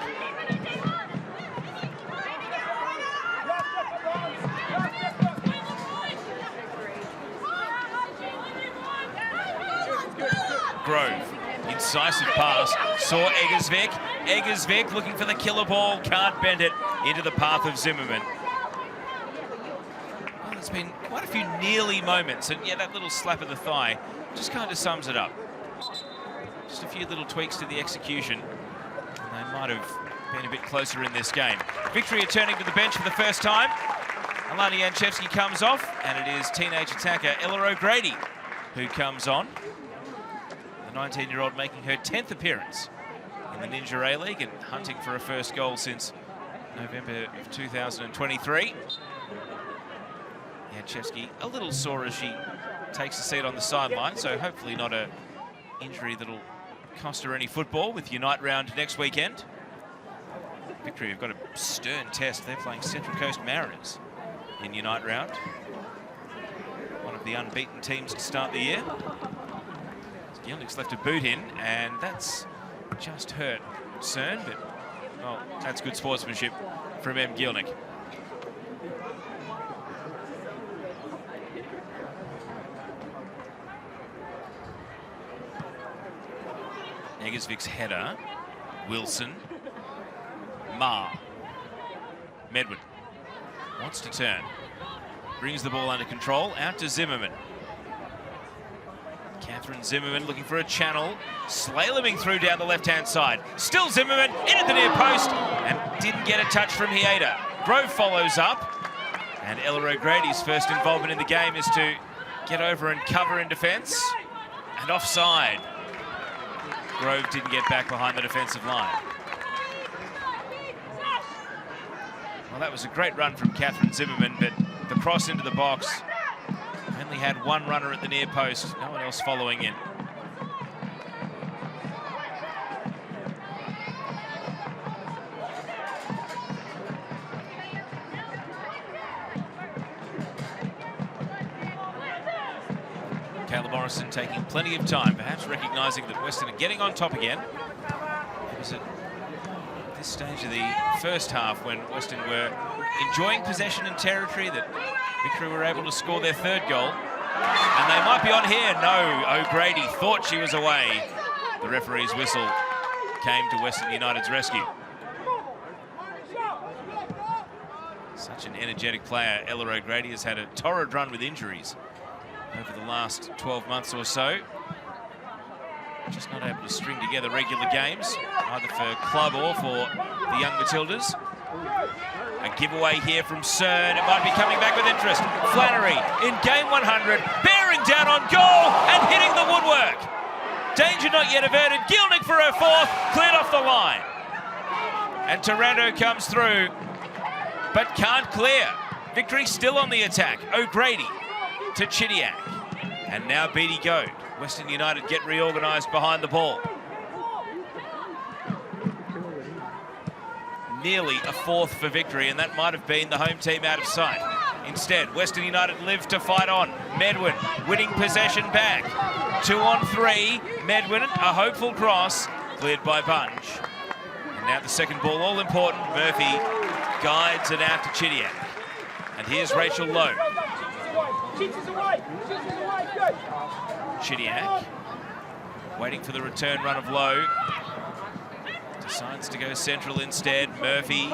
[SPEAKER 1] Grove, incisive pass, saw Eggersvik. Eggersvik looking for the killer ball, can't bend it into the path of Zimmerman. Well, there's been quite a few nearly moments, and yeah, that little slap of the thigh just kind of sums it up. Just a few little tweaks to the execution, and they might have been a bit closer in this game. Victory are turning to the bench for the first time. Alana Janchevsky comes off, and it is teenage attacker Ella O'Grady who comes on. The 19-year-old making her 10th appearance in the Ninja A-League and hunting for a first goal since November of 2023. Janchevsky a little sore as she takes a seat on the sideline, so hopefully not an injury that'll cost her any football with Unite round next weekend. Victory have got a stern test. They're playing Central Coast Mariners in Unite round. One of the unbeaten teams to start the year. Gilnick's left a boot in, and that's just hurt Cern, but, well, that's good sportsmanship from M. Gilnick. Eggersvik's header. Wilson. Ma. Medwin wants to turn. Brings the ball under control. Out to Zimmerman. Catherine Zimmerman looking for a channel. Slaloming through down the left-hand side. Still Zimmerman in at the near post and didn't get a touch from Hieda. Grove follows up. And Ella O'Grady's first involvement in the game is to get over and cover in defence. And offside. Grove didn't get back behind the defensive line. Well, that was a great run from Catherine Zimmerman, but the cross into the box only had one runner at the near post, no one else following in. Kayla Morrison taking plenty of time, perhaps recognising that Western are getting on top again. It was at this stage of the first half when Western were enjoying possession and territory that Victory were able to score their third goal. And they might be on here. No, O'Grady thought she was away. The referee's whistle came to Western United's rescue. Such an energetic player. Ella O'Grady has had a torrid run with injuries over the last 12 months or so. Just not able to string together regular games, either for club or for the young Matildas. A giveaway here from Cern. It might be coming back with interest. Flannery in game 100, bearing down on goal and hitting the woodwork. Danger not yet averted. Gilnick for her fourth, cleared off the line. And Taranto comes through, but can't clear. Victory still on the attack. O'Grady to Chidiac. And now Beattie Goad. Western United get reorganised behind the ball. Nearly a fourth for Victory, and that might have been the home team out of sight. Instead, Western United live to fight on. Medwin winning possession back. 2 on 3. Medwin, a hopeful cross, cleared by Bunge. And now the second ball, all important. Murphy guides it out to Chidiac. And here's Rachel Lowe. Chidiac waiting for the return run of Lowe. Decides to go central instead. Murphy,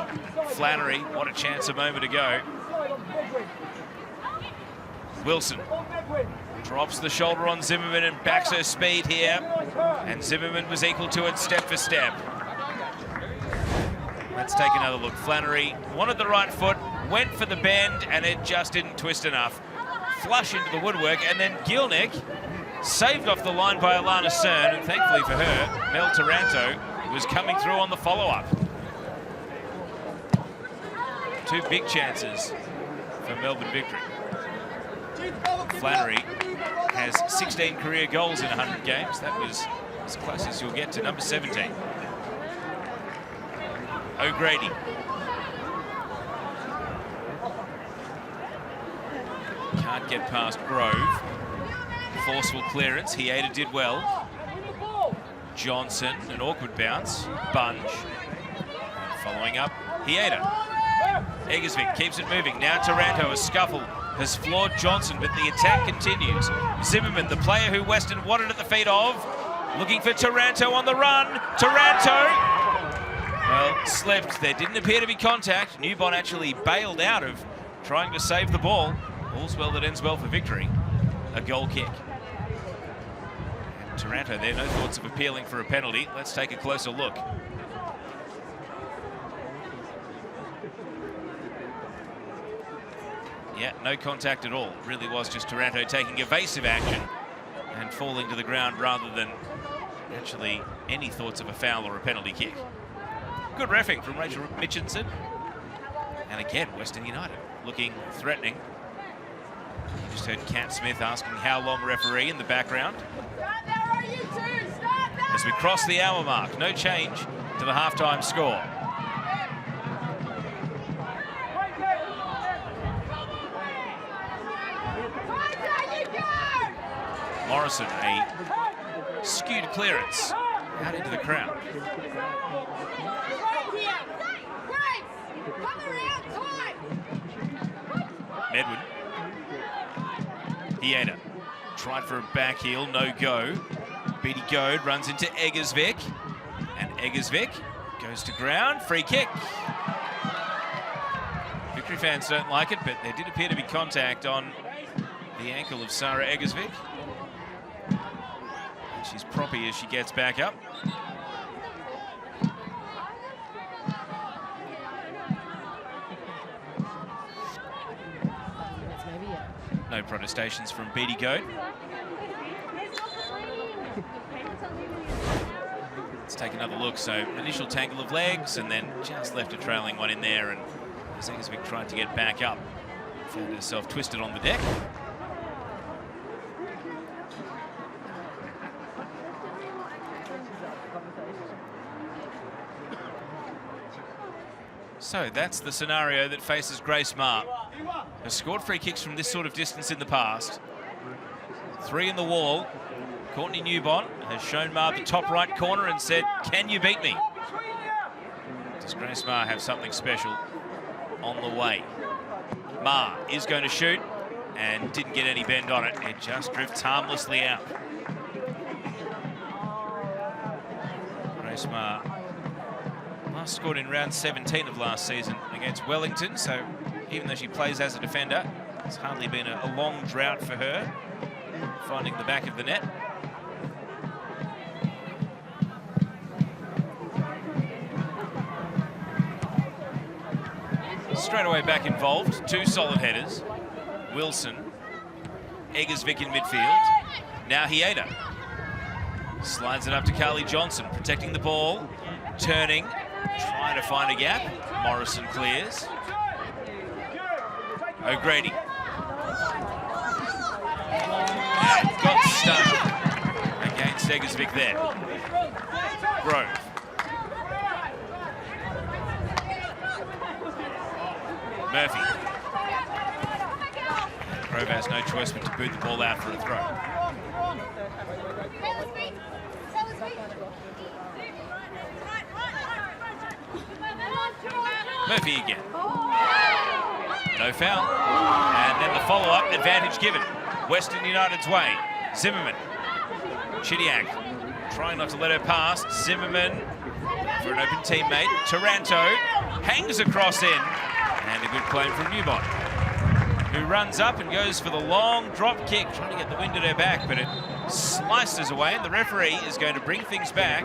[SPEAKER 1] Flannery, what a chance a moment ago. Wilson drops the shoulder on Zimmerman and backs her speed here. And Zimmerman was equal to it step for step. Let's take another look. Flannery wanted the right foot, went for the bend, and it just didn't twist enough. Flush into the woodwork, and then Gilnick saved off the line by Alana Cern, and thankfully for her, Mel Taranto was coming through on the follow-up. 2 big chances for Melbourne Victory. Flannery has 16 career goals in 100 games. That was as close as you'll get to number 17. O'Grady. Can't get past Grove. Forceful clearance. Hieda did well. Johnson, an awkward bounce. Bunge. And following up, Hieda. Eggersvik keeps it moving. Now Taranto, a scuffle has floored Johnson, but the attack continues. Zimmerman, the player who Western wanted at the feet of, looking for Taranto on the run. Taranto, well, slipped. There didn't appear to be contact. Newbon actually bailed out of trying to save the ball. All's well that ends well for Victory. A goal kick. And Taranto there, no thoughts of appealing for a penalty. Let's take a closer look. Yeah, no contact at all. It really was just Taranto taking evasive action and falling to the ground rather than actually any thoughts of a foul or a penalty kick. Good reffing from Rachel Mitchinson. And again, Western United looking threatening. Just heard Kat Smith asking how long referee in the background. As we cross the hour mark, no change to the halftime score. Morrison, a skewed clearance out into the crowd. Medwin. Hieda tried for a back heel, no go. Beatty Goad runs into Eggersvik, and Eggersvik goes to ground, free kick. Victory fans don't like it, but there did appear to be contact on the ankle of Sarah Eggersvik. And she's proppy as she gets back up. No protestations from Beatty Goat. Let's take another look. So initial tangle of legs and then just left a trailing one in there, and as Eggersvik tried to get back up, found herself twisted on the deck. So that's the scenario that faces Grace Maher. Has scored free kicks from this sort of distance in the past. 3 in the wall. Courtney Newbon has shown Maher the top right corner and said, "Can you beat me?" Does Grace Maher have something special on the way? Maher is going to shoot and didn't get any bend on it. It just drifts harmlessly out. Grace Maher last scored in round 17 of last season against Wellington, so even though she plays as a defender, it's hardly been a long drought for her, finding the back of the net. Straight away back involved, 2 solid headers. Wilson, Eggersvik in midfield. Now Hieda slides it up to Carly Johnson, protecting the ball, turning, trying to find a gap. Morrison clears. O'Grady. And got stuck against Eggersvik there. Grove. Murphy. Grove has no choice but to boot the ball out for a throw. Murphy again. No foul. And then the follow-up, advantage given. Western United's way. Zimmerman. Chidiac trying not to let her pass. Zimmerman for an open teammate. Taranto hangs across in. And a good claim from Newbon, who runs up and goes for the long drop kick, trying to get the wind at her back, but it slices away, and the referee is going to bring things back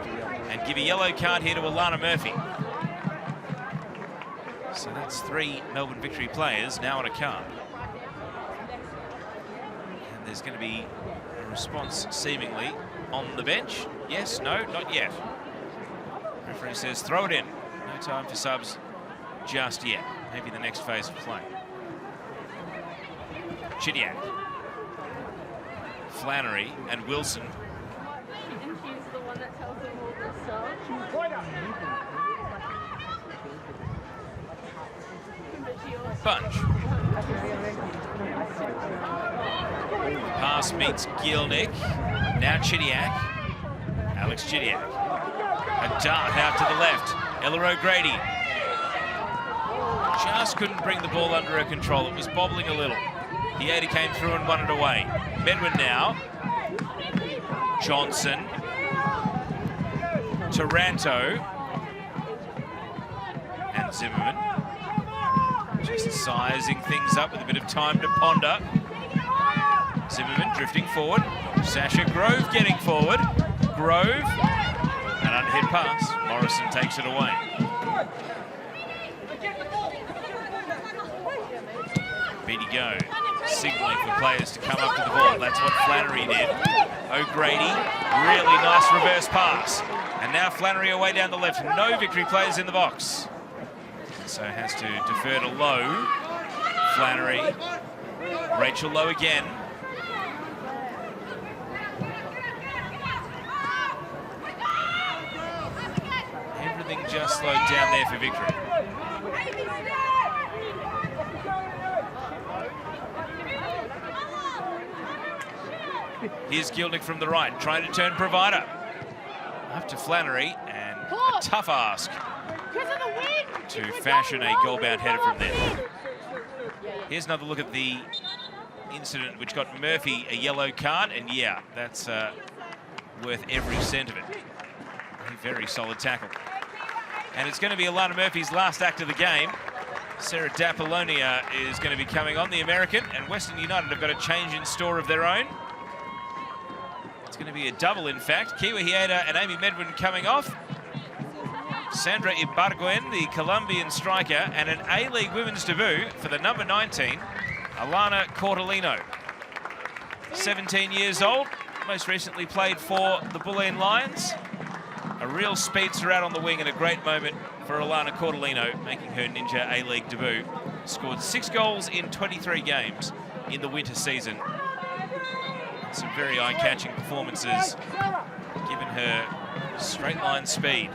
[SPEAKER 1] and give a yellow card here to Alana Murphy. So that's 3 Melbourne Victory players now on a card. And there's going to be a response seemingly on the bench. Yes, no, not yet. Referee says throw it in. No time for subs just yet. Maybe the next phase of play. Chidiac. Flannery and Wilson.
[SPEAKER 8] And she's the one that tells them all this stuff.
[SPEAKER 1] Bunch. Pass meets Gielnik. Now Chidiac. Alex Chidiac. A dart out to the left. Ella O'Grady. Just couldn't bring the ball under her control. It was bobbling a little. Hieda came through and won it away. Medwin now. Johnson. Taranto. And Zimmerman. Just sizing things up with a bit of time to ponder. Zimmerman drifting forward. Sasha Grove getting forward. Grove. An underhit pass. Morrison takes it away. Beatty Go, signalling for players to come up to the ball. That's what Flannery did. O'Grady, really nice reverse pass. And now Flannery away down the left. No Victory players in the box. So has to defer to Lowe. Flannery, Rachel Lowe again. Everything just slowed down there for Victory. Here's Gilnick from the right, trying to turn provider. Up to Flannery, and a tough ask to fashion a goal-bound header from there. Here's another look at the incident which got Murphy a yellow card, and yeah, that's worth every cent of it. A very solid tackle. And it's going to be Alana Murphy's last act of the game. Sarah D'Apollonia is going to be coming on, the American, and Western United have got a change in store of their own. It's going to be a double, in fact. Kiwa Hieda and Amy Medwin coming off. Sandra Ibarguen, the Colombian striker, and an A-League women's debut for the number 19, Alana Cortolino. 17 years old, most recently played for the Bulleen Lions. A real speedster out on the wing, and a great moment for Alana Cortolino, making her Ninja A-League debut. Scored 6 goals in 23 games in the winter season. Some very eye-catching performances, given her straight-line speed.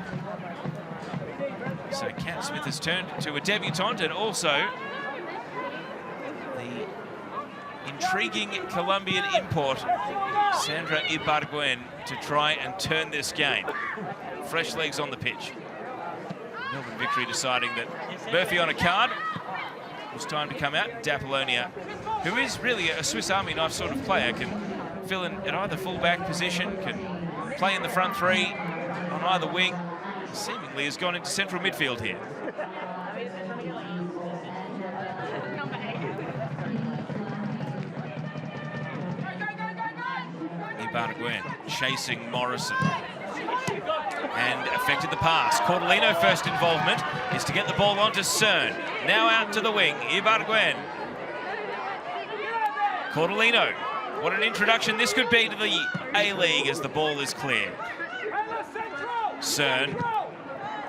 [SPEAKER 1] So Kat Smith has turned to a debutante, and also the intriguing Colombian import, Sandra Ibarguen, to try and turn this game. Fresh legs on the pitch. Melbourne Victory deciding that Murphy on a card. It was time to come out. D'Apollonia, who is really a Swiss Army knife sort of player, can fill in at either full-back position, can play in the front three, on either wing. Seemingly has gone into central midfield here. Ibarguen chasing Morrison. And affected the pass. Cortolino first involvement is to get the ball onto Cern. Now out to the wing, Ibarguen. Cortolino, what an introduction this could be to the A-League as the ball is cleared. Cern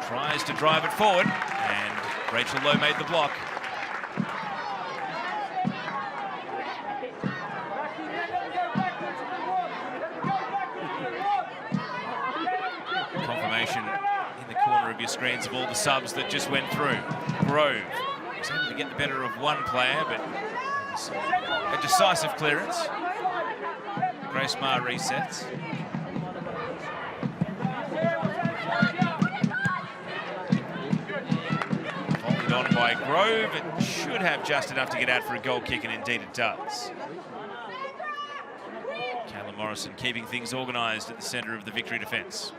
[SPEAKER 1] tries to drive it forward, and Rachel Lowe made the block. Confirmation in the corner of your screens of all the subs that just went through. Grove was able to get the better of one player, but a decisive clearance. Grace Maher resets. Followed on by Grove. It should have just enough to get out for a goal kick, and indeed it does. Kayla Morrison keeping things organised at the centre of the Victory defence.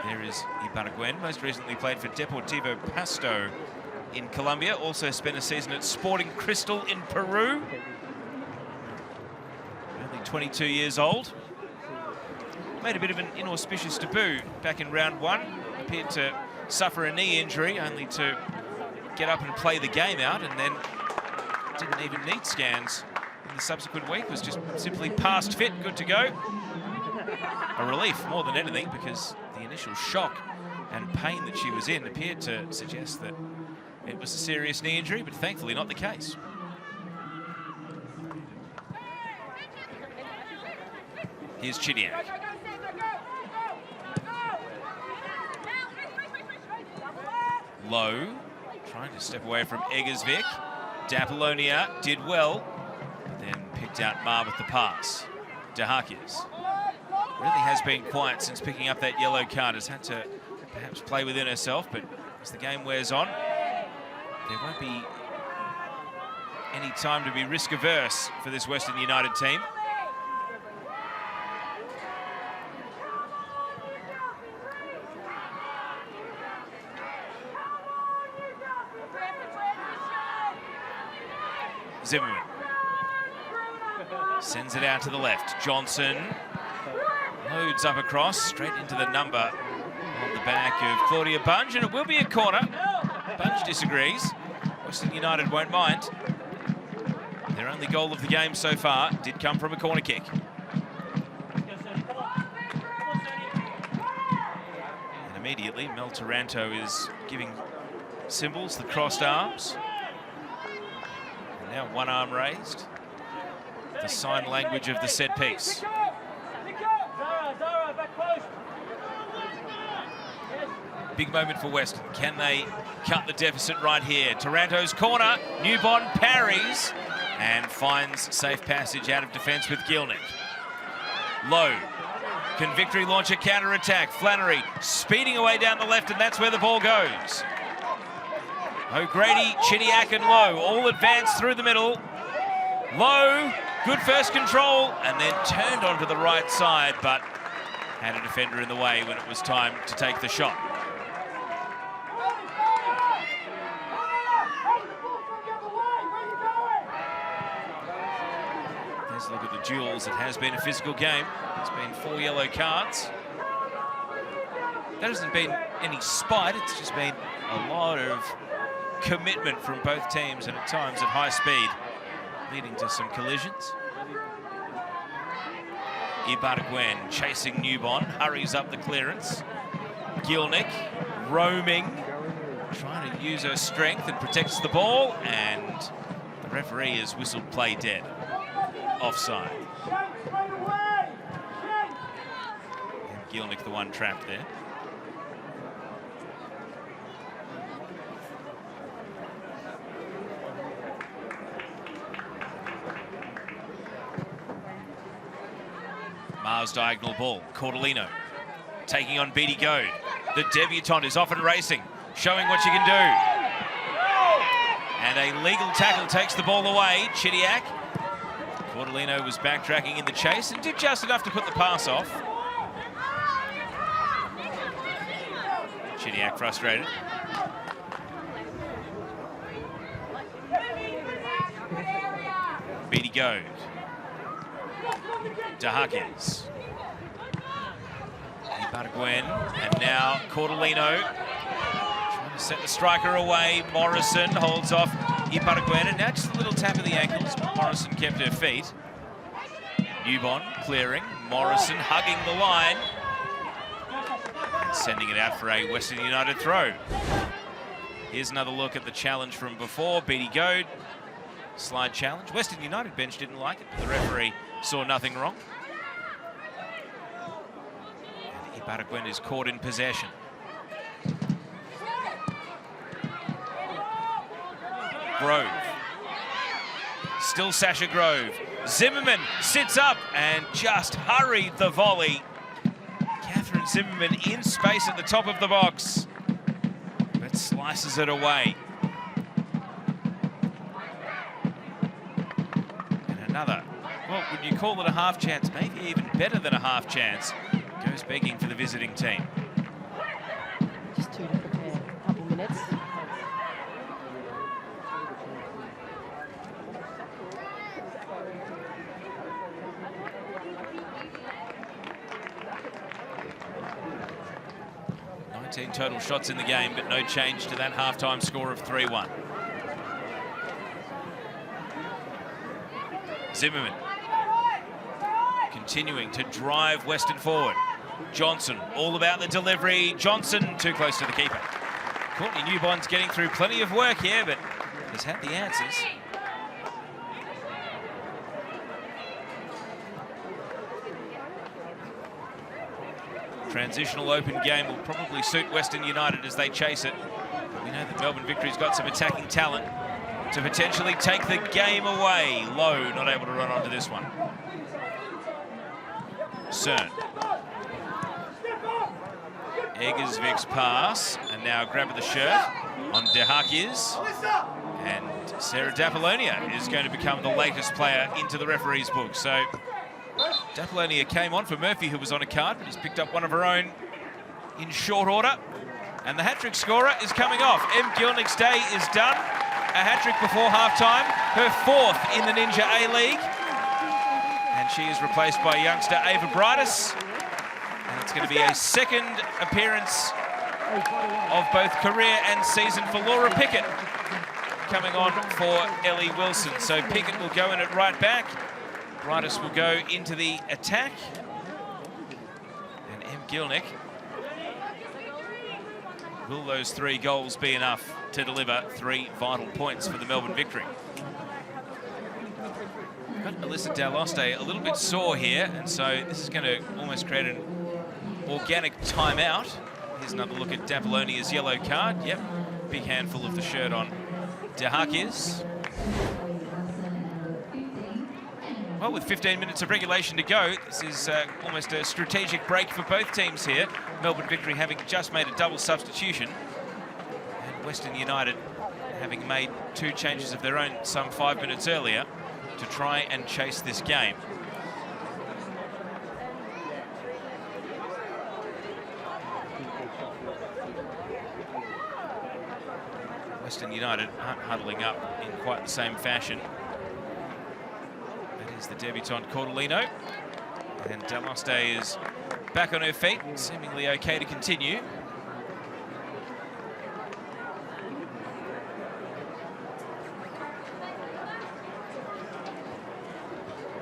[SPEAKER 1] There is Ibarguen, most recently played for Deportivo Pasto in Colombia, also spent a season at Sporting Cristal in Peru. Only 22 years old. Made a bit of an inauspicious debut back in round 1. Appeared to suffer a knee injury, only to get up and play the game out, and then didn't even need scans in the subsequent week. Was just simply past fit, good to go. A relief more than anything, because the initial shock and pain that she was in appeared to suggest that it was a serious knee injury, but thankfully not the case. Here's Chidiac. Lowe trying to step away from Eggersvik. D'Apollonia did well, but then picked out Mar with the pass. DeHakis really has been quiet since picking up that yellow card. Has had to perhaps play within herself, but as the game wears on, there won't be any time to be risk averse for this Western United team. Zimmerman sends it out to the left. Johnson loads up across, straight into the number on the back of Claudia Bunge, and it will be a corner. Bunge disagrees. Western United won't mind. Their only goal of the game so far did come from a corner kick. And immediately, Mel Taranto is giving symbols, the crossed arms. And now one arm raised. The sign language of the set piece. Big moment for Western. Can they cut the deficit right here? Taranto's corner. Newbon parries and finds safe passage out of defence with Gilnick. Low. Can Victory launch a counter-attack? Flannery speeding away down the left, and that's where the ball goes. O'Grady, Chiniak and Low all advanced through the middle. Low, good first control, and then turned onto the right side, but had a defender in the way when it was time to take the shot. Let's look at the duels. It has been a physical game. There's been 4 yellow cards. There hasn't been any spite, it's just been a lot of commitment from both teams, and at times at high speed, leading to some collisions. Ibarguen chasing Newbon, hurries up the clearance. Gilnick roaming, trying to use her strength and protects the ball, and the referee has whistled play dead. Offside. And Gilnick the one trapped there. Mars diagonal ball. Cordolino taking on Beatty Goad. The debutante is off and racing, showing what she can do. And a legal tackle takes the ball away. Chidiac. Cordolino was backtracking in the chase and did just enough to put the pass off. Chidiac frustrated. Beatty Goad. DeHakins. Ibarguen, and now Cordolino trying to set the striker away. Morrison holds off Ibarguen, and now just a little tap of the ankles. Morrison kept her feet. Newbon clearing. Morrison hugging the line and sending it out for a Western United throw. Here's another look at the challenge from before. Beatty Goad, slide challenge. Western United bench didn't like it, but the referee saw nothing wrong. And Ibarguen is caught in possession. Grove. Still Sasha Grove. Zimmerman sits up and just hurried the volley. Catherine Zimmerman in space at the top of the box, but slices it away. And another, well, would you call it a half chance? Maybe even better than a half chance. Goes begging for the visiting team.
[SPEAKER 9] Just two to prepare. A couple minutes.
[SPEAKER 1] Total shots in the game, but no change to that half-time score of 3-1. Zimmerman continuing to drive Western forward. Johnson, all about the delivery. Johnson too close to the keeper. Courtney Newbon's getting through plenty of work here, but has had the answers. Transitional open game will probably suit Western United as they chase it. But we know that Melbourne Victory's got some attacking talent to potentially take the game away. Low, not able to run onto this one. Cern. Eggersvik's pass, and now grab of the shirt on DeHakis. And Sarah Dapolonia is going to become the latest player into the referee's book. So Dapolonia came on for Murphy, who was on a card, but has picked up one of her own in short order. And the hat-trick scorer is coming off. Em Gilnick's day is done. A hat-trick before half-time, her 4th in the Ninja A-League. And she is replaced by youngster Ava Brightus. And it's going to be a second appearance of both career and season for Laura Pickett, coming on for Ellie Wilson. So Pickett will go in at right back. Brightus will go into the attack. And Em Gilnick, will those 3 goals be enough to deliver 3 vital points for the Melbourne Victory? Got Alyssa Daloste a little bit sore here, and so this is going to almost create an organic timeout. Here's another look at Dappolonia's yellow card. Yep, big handful of the shirt on Dahakis. Well, with 15 minutes of regulation to go, this is almost a strategic break for both teams here. Melbourne Victory having just made a double substitution, and Western United having made 2 changes of their own some 5 minutes earlier to try and chase this game. Western United aren't huddling up in quite the same fashion. That is the debutant Cordolino. And Daloste is back on her feet, seemingly okay to continue.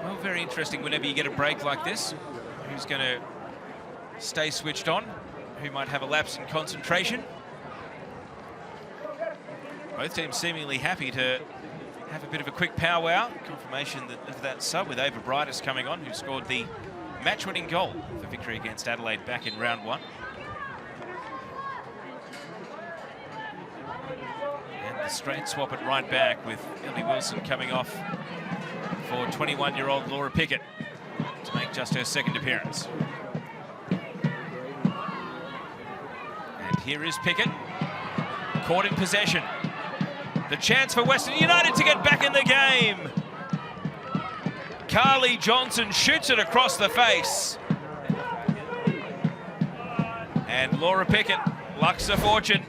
[SPEAKER 1] Well, very interesting whenever you get a break like this. Who's going to stay switched on? Who might have a lapse in concentration? Both teams seemingly happy to have a bit of a quick powwow. Confirmation of that sub with Ava Brightis coming on, who scored the match-winning goal for victory against Adelaide back in round 1. And the straight swap at right back with Ellie Wilson coming off for 21-year-old Laura Pickett to make just her second appearance. And here is Pickett, caught in possession. The chance for Western United to get back in the game. Carly Johnson shoots it across the face. And Laura Pickett lucks a fortune,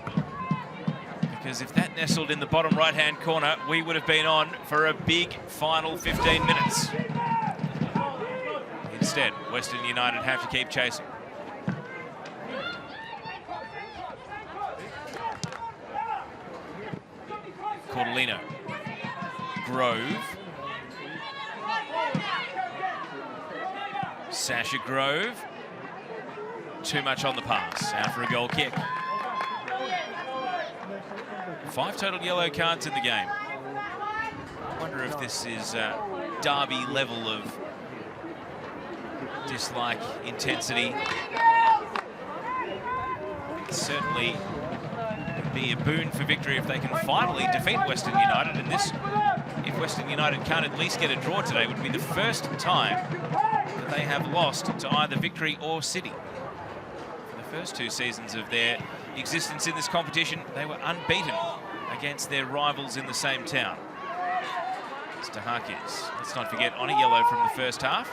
[SPEAKER 1] because if that nestled in the bottom right-hand corner, we would have been on for a big final 15 minutes. Instead, Western United have to keep chasing. Cordolino, Grove, Sasha Grove, too much on the pass, out for a goal kick. 5 total yellow cards in the game. I wonder if this is derby level of dislike intensity. Certainly be a boon for victory if they can finally defeat Western United, and this, if Western United can't at least get a draw today, would be the first time that they have lost to either Victory or City. For the first 2 seasons of their existence in this competition, they were unbeaten against their rivals in the same town. It's Dahakis. Let's not forget on a yellow from the first half.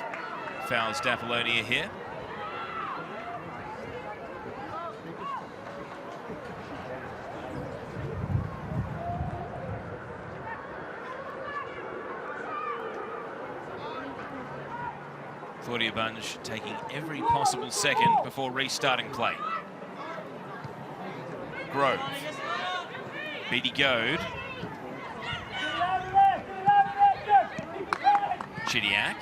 [SPEAKER 1] Fouls Dappolonia here. Claudia Bunge taking every possible second before restarting play. Grove. Beatty Goad. Chidiac.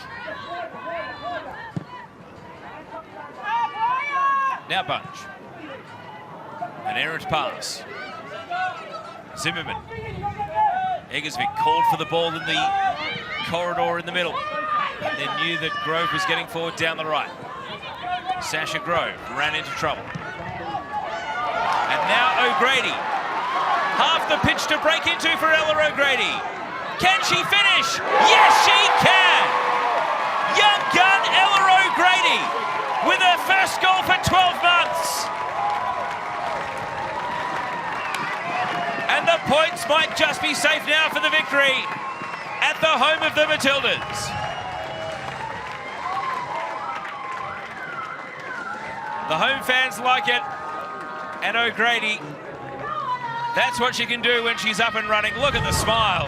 [SPEAKER 1] Now Bunge. An errant pass. Zimmerman. Eggersvik called for the ball in the corridor in the middle. And then knew that Grove was getting forward down the right. Sasha Grove ran into trouble. And now O'Grady. Half the pitch to break into for Ella O'Grady. Can she finish? Yes, she can! Young gun Ella O'Grady with her first goal for 12 months. And the points might just be safe now for the victory at the home of the Matildas. The home fans like it, and O'Grady, that's what she can do when she's up and running. Look at the smile.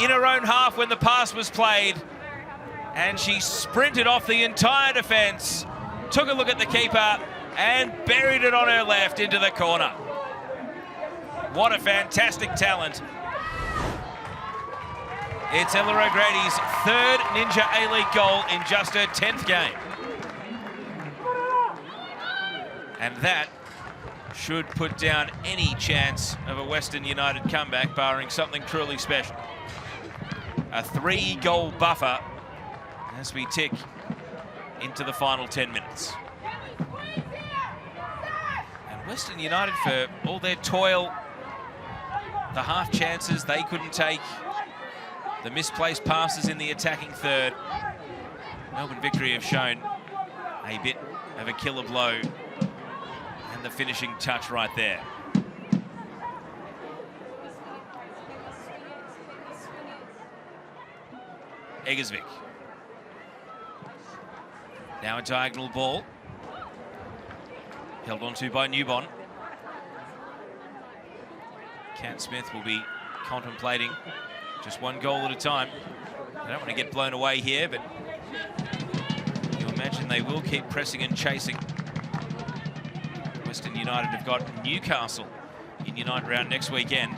[SPEAKER 1] In her own half when the pass was played, and she sprinted off the entire defence, took a look at the keeper, and buried it on her left into the corner. What a fantastic talent. It's Ella O'Grady's 3rd Ninja A-League goal in just her 10th game. And that should put down any chance of a Western United comeback, barring something truly special. A 3-goal buffer as we tick into the final 10 minutes. And Western United, for all their toil, the half chances they couldn't take, the misplaced passes in the attacking third, Melbourne Victory have shown a bit of a killer blow, and the finishing touch right there. Eggersvik. Now a diagonal ball. Held onto by Newbon. Cat Smith will be contemplating just one goal at a time. They don't want to get blown away here, but you imagine they will keep pressing and chasing. Western United have got Newcastle in Unite round next weekend.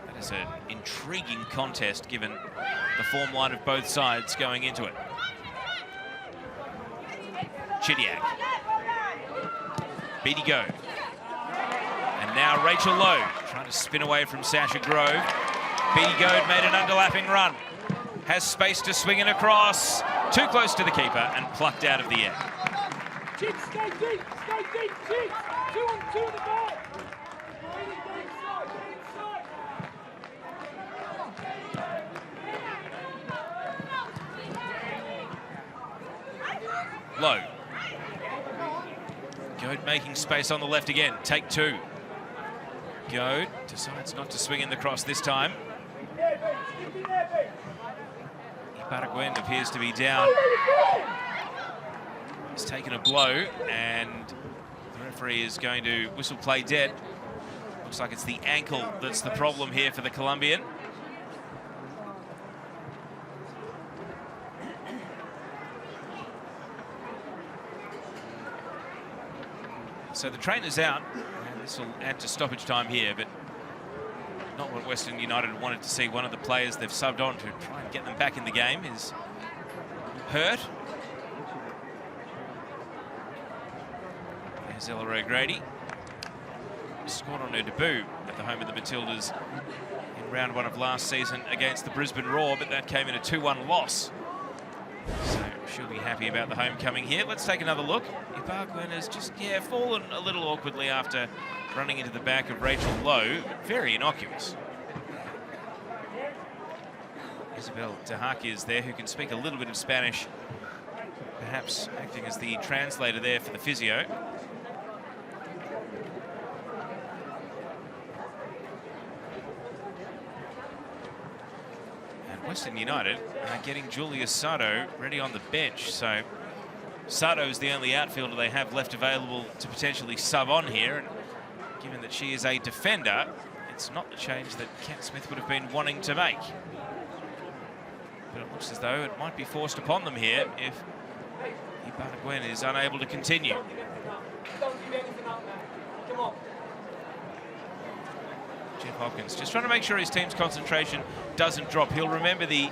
[SPEAKER 1] That is an intriguing contest given the form line of both sides going into it. Chidiac. Beatty Go. And now Rachel Lowe trying to spin away from Sasha Grove. Beatty Go made an underlapping run. Has space to swing it across. Too close to the keeper and plucked out of the air.
[SPEAKER 2] Chicks, stay deep, chicks. 2 on 2 at the back.
[SPEAKER 1] Low. Goad making space on the left again. Take 2. Goad decides not to swing in the cross this time. Ibaraguen appears to be down. He's taken a blow, and the referee is going to whistle play dead. Looks like it's the ankle that's the problem here for the Colombian. So the trainer's out, and this will add to stoppage time here, but not what Western United wanted to see. One of the players they've subbed on to try and get them back in the game is hurt. There's Ella O'Grady. Scored on her debut at the home of the Matildas in round 1 of last season against the Brisbane Roar, but that came in a 2-1 loss. So she'll be happy about the homecoming here. Let's take another look. Ibaraguen has just, fallen a little awkwardly after running into the back of Rachel Lowe. Very innocuous. Isabel Dahaki is there, who can speak a little bit of Spanish, perhaps acting as the translator there for the physio. Western United are getting Julia Sato ready on the bench. So Sato is the only outfielder they have left available to potentially sub on here. And given that she is a defender, it's not the change that Cat Smith would have been wanting to make. But it looks as though it might be forced upon them here if Ibaraguen is unable to continue. Jeff Hopkins just trying to make sure his team's concentration doesn't drop. He'll remember the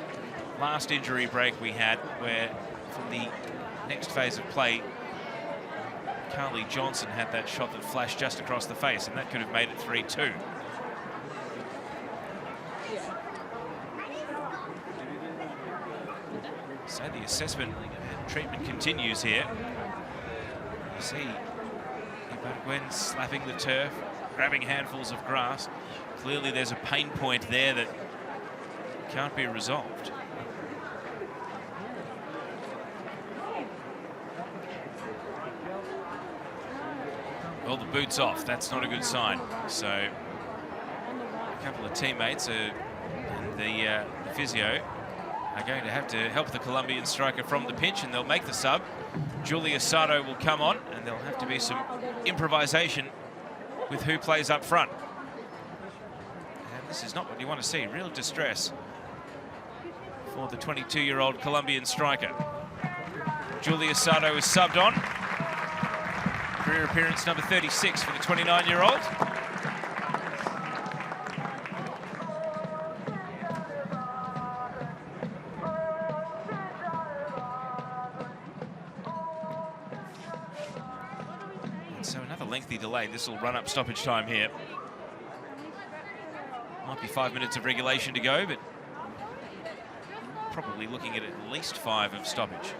[SPEAKER 1] last injury break we had, where from the next phase of play, Carly Johnson had that shot that flashed just across the face, and that could have made it 3-2. So the assessment and treatment continues here. You see Ibaraguen slapping the turf, grabbing handfuls of grass. Clearly there's a pain point there that can't be resolved. Well, the boot's off. That's not a good sign. So a couple of teammates and the physio are going to have to help the Colombian striker from the pitch, and they'll make the sub. Julia Sato will come on, and there'll have to be some improvisation with who plays up front. And this is not what you want to see. Real distress for the 22-year-old Colombian striker. Julia Sato is subbed on. Career appearance number 36 for the 29-year-old. So another lengthy delay. This will run up stoppage time here. Might be 5 minutes of regulation to go, but probably looking at least 5 of stoppage.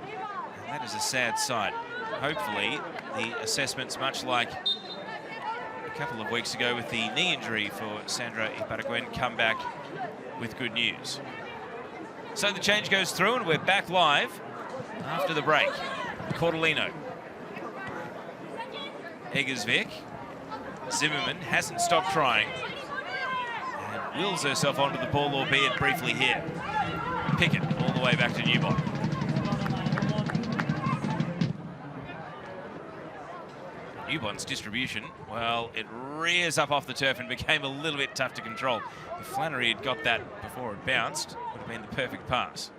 [SPEAKER 1] And that is a sad sight. Hopefully the assessments, much like a couple of weeks ago with the knee injury for Sandra Ibaraguen, come back with good news. So the change goes through and we're back live after the break. Cordolino. Eggersvik. Zimmerman hasn't stopped trying and wheels herself onto the ball, albeit briefly here. Pickett all the way back to Newbon. Newbon's distribution, well, it rears up off the turf and became a little bit tough to control. If Flannery had got that before it bounced, it would have been the perfect pass.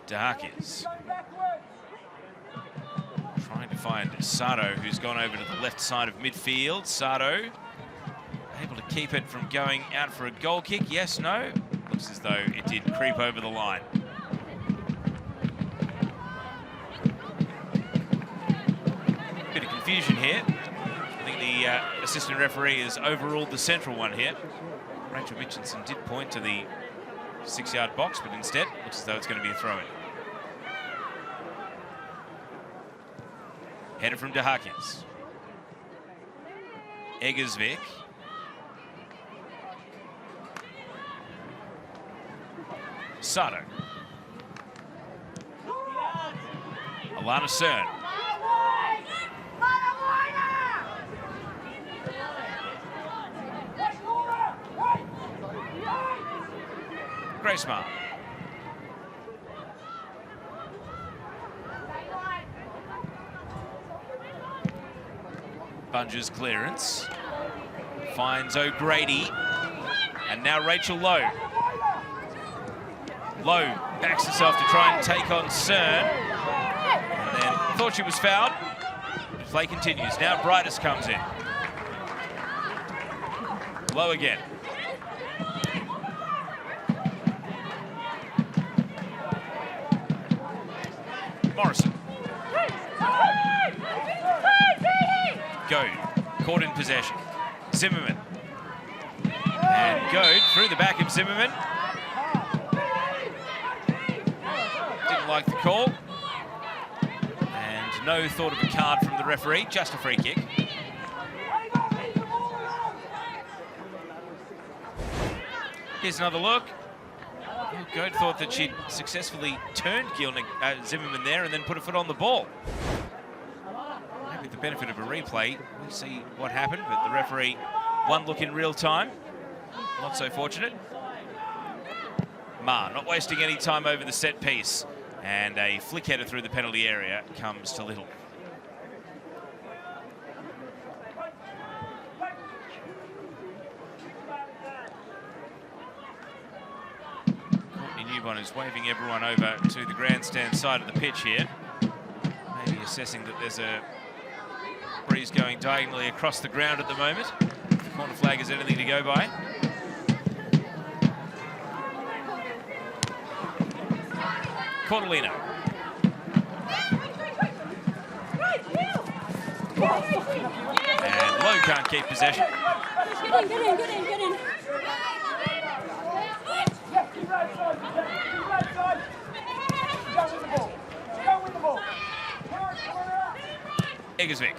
[SPEAKER 1] Dahakis trying to find Sato, who's gone over to the left side of midfield. Sato able to keep it from going out for a goal kick. Yes, no? Looks as though it did creep over the line. Bit of confusion here. I think the assistant referee has overruled the central one here. Rachel Mitchinson did point to the 6-yard box, but instead looks as though it's going to be a throw-in. Header from Dahakis. Eggersvik. Sato. Alana Cern. Grace-Mar. Bunge's clearance. Finds O'Grady. And now Rachel Lowe. Lowe backs herself to try and take on Cern. And then thought she was fouled. The play continues. Now Brightus comes in. Lowe again. Morrison. Goad, caught in possession. Zimmerman. And Goad through the back of Zimmerman. Didn't like the call. And no thought of a card from the referee, just a free kick. Here's another look. Goad thought that she'd successfully turned Zimmerman there and then put a foot on the ball. Maybe with the benefit of a replay, we see what happened, but the referee, one look in real time. Not so fortunate. Ma not wasting any time over the set piece. And a flick header through the penalty area comes to little. Newbon is waving everyone over to the grandstand side of the pitch here. Maybe assessing that there's a breeze going diagonally across the ground at the moment. If the corner flag is anything to go by. Cordolino. And Lowe can't keep possession.
[SPEAKER 8] Get in.
[SPEAKER 1] Eggersvik.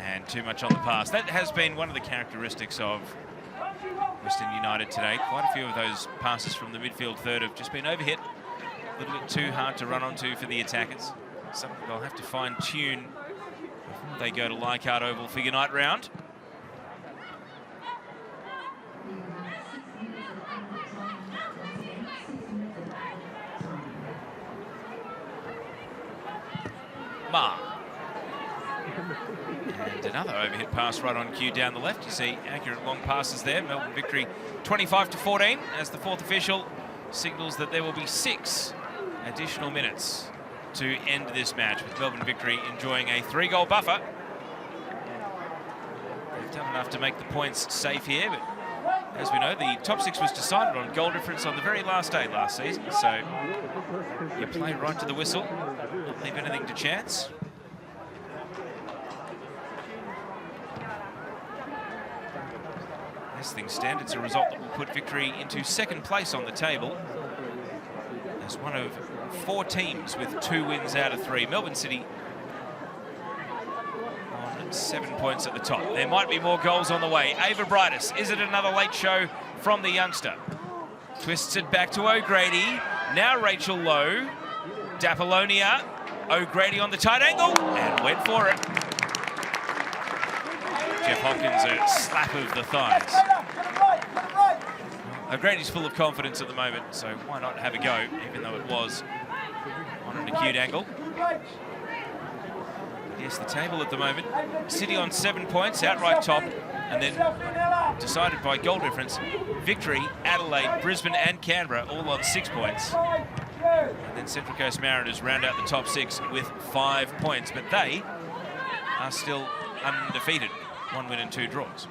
[SPEAKER 1] And too much on the pass. That has been one of the characteristics of Western United today. Quite a few of those passes from the midfield third have just been overhit. A little bit too hard to run onto for the attackers. Something they'll have to fine-tune before they go to Leichhardt Oval figure night round. Ma. And another overhit pass right on cue down the left. You see accurate long passes there. Melbourne victory 25-14 as the fourth official signals that there will be 6 additional minutes to end this match, with Melbourne victory enjoying a 3-goal buffer. They've done enough to make the points safe here, but as we know, the top 6 was decided on goal difference on the very last day last season, so you play right to the whistle, not leave anything to chance. As things stand, it's a result that will put victory into second place on the table, as one of 4 teams with 2 wins out of 3. Melbourne City on 7 points at the top. There might be more goals on the way. Ava Brightus, is it another late show from the youngster? Twists it back to O'Grady. Now Rachel Lowe. Dapolonia. O'Grady on the tight angle and went for it. Jeff Hopkins, a slap of the thighs. O'Grady's full of confidence at the moment, so why not have a go, even though it was on an acute angle. Yes, the table at the moment. City on 7 points, outright top, and then decided by goal difference. Victory, Adelaide, Brisbane and Canberra all on 6 points. And then Central Coast Mariners round out the top 6 with 5 points, but they are still undefeated. 1 win and 2 draws.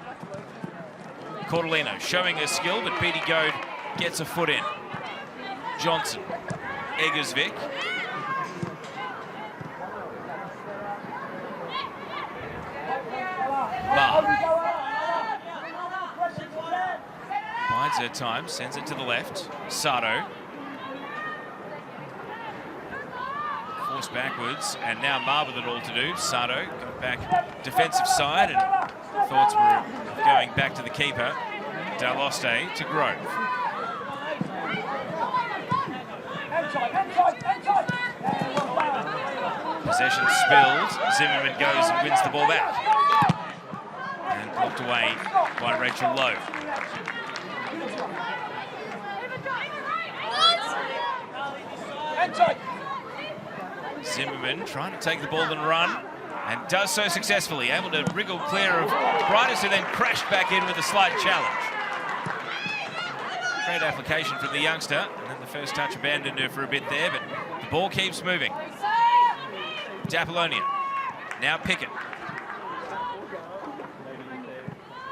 [SPEAKER 1] Cordellino showing her skill, but Petey Goad gets a foot in. Johnson, Eggersvik. Bar. Bides her time, sends it to the left. Sato. Forced backwards, and now Mar with it all to do. Sato got back defensive side, and thoughts were going back to the keeper. Daloste to Grove. Possession spilled. Zimmerman goes and wins the ball back. And blocked away by Rachel Lowe. Zimmerman trying to take the ball and run, and does so successfully, able to wriggle clear of Brightus, who then crashed back in with a slight challenge. Great application from the youngster, and then the first touch abandoned her for a bit there, but the ball keeps moving. Dapolonia, now Pickett.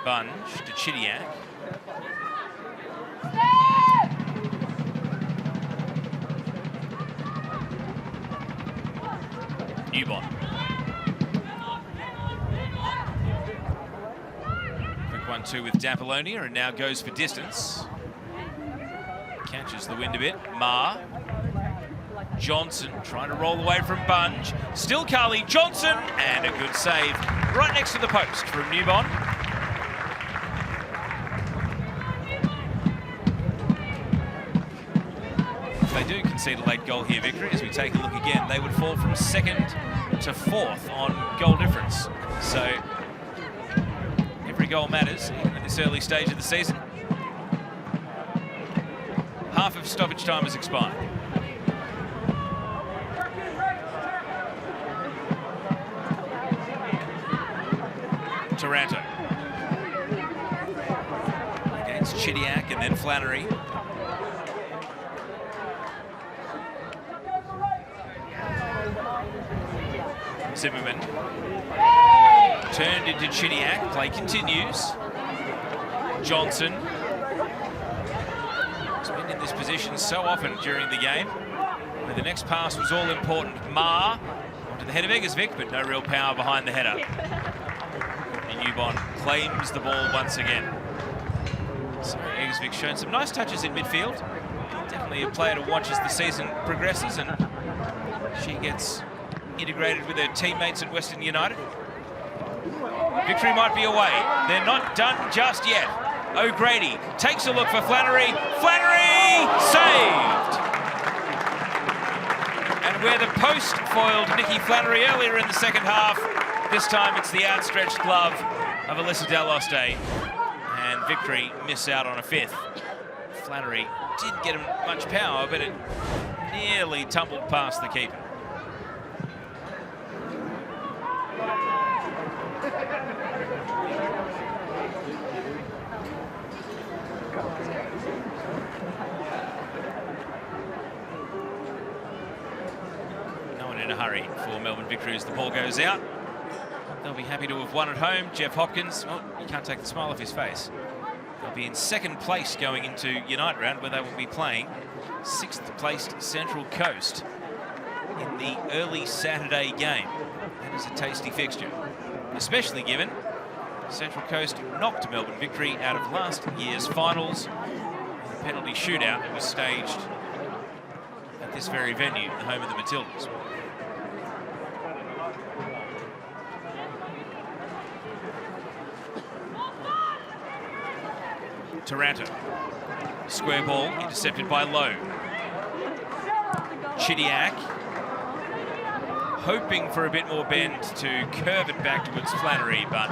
[SPEAKER 1] Bunge to Chidiac. Newbon. Quick 1-2 with Dapolonia, and now goes for distance. Catches the wind a bit. Ma. Johnson trying to roll away from Bunge. Still Carly Johnson, and a good save right next to the post from Newbon. If they do concede a late goal here, Victory, as we take a look again, they would fall from 2nd to 4th on goal difference. So every goal matters, even at this early stage of the season. Half of stoppage time has expired. Taranto. Against Chidiac and then Flannery. Zimmerman. Turned into Chidiac. Play continues. Johnson. He's been in this position so often during the game, where the next pass was all important. Ma onto the head of Eggersvik, but no real power behind the header. Newbon claims the ball once again. So Eggersvik's shown some nice touches in midfield. Definitely a player to watch as the season progresses, and she gets integrated with her teammates at Western United. Victory might be away. They're not done just yet. O'Grady takes a look for Flannery. Flannery saved! And where the post foiled Nikki Flannery earlier in the second half, this time it's the outstretched glove of Alyssa Daloste, and Victory miss out on a 5th. Flannery didn't get much power, but it nearly tumbled past the keeper. No one in a hurry for Melbourne Victory as the ball goes out. They'll be happy to have won at home. Jeff Hopkins, well, you can't take the smile off his face. They'll be in 2nd place going into Unite round, where they will be playing 6th placed Central Coast in the early Saturday game. That is a tasty fixture, especially given Central Coast knocked Melbourne Victory out of last year's finals. The penalty shootout that was staged this very venue, the home of the Matildas. Taranto. Square ball intercepted by Lowe. Chidiac hoping for a bit more bend to curve it back towards Flannery, but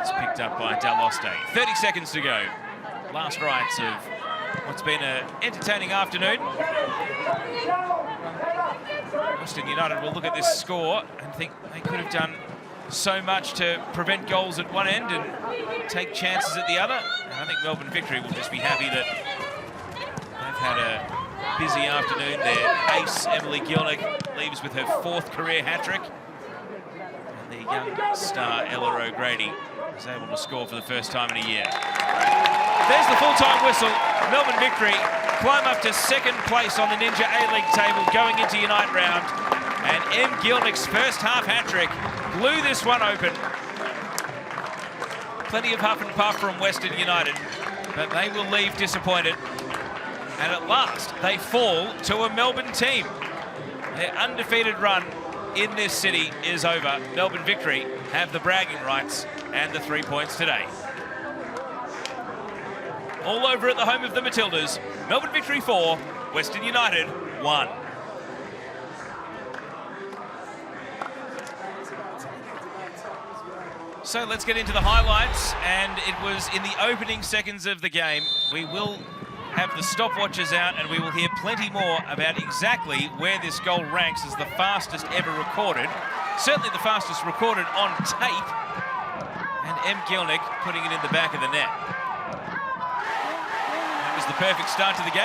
[SPEAKER 1] it's picked up by Daloste. 30 seconds to go. Last rites of what's been an entertaining afternoon. Western United will look at this score and think they could have done so much to prevent goals at one end and take chances at the other. And I think Melbourne Victory will just be happy that they've had a busy afternoon. Their ace, Emily Gielnik, leaves with her 4th career hat-trick. And the young star, Ella O'Grady, is able to score for the first time in a year. There's the full-time whistle. Melbourne Victory climb up to 2nd place on the Ninja A-League table going into Unite round. And M. Gielnik's first half hat-trick blew this one open. Plenty of huff and puff from Western United, but they will leave disappointed. And at last, they fall to a Melbourne team. Their undefeated run in this city is over. Melbourne Victory have the bragging rights and the 3 points today. All over at the home of the Matildas, Melbourne Victory 4, Western United 1. So let's get into the highlights, and it was in the opening seconds of the game. We will have the stopwatches out and we will hear plenty more about exactly where this goal ranks as the fastest ever recorded. Certainly the fastest recorded on tape. And M. Gielnik putting it in the back of the net. That was the perfect start to the game.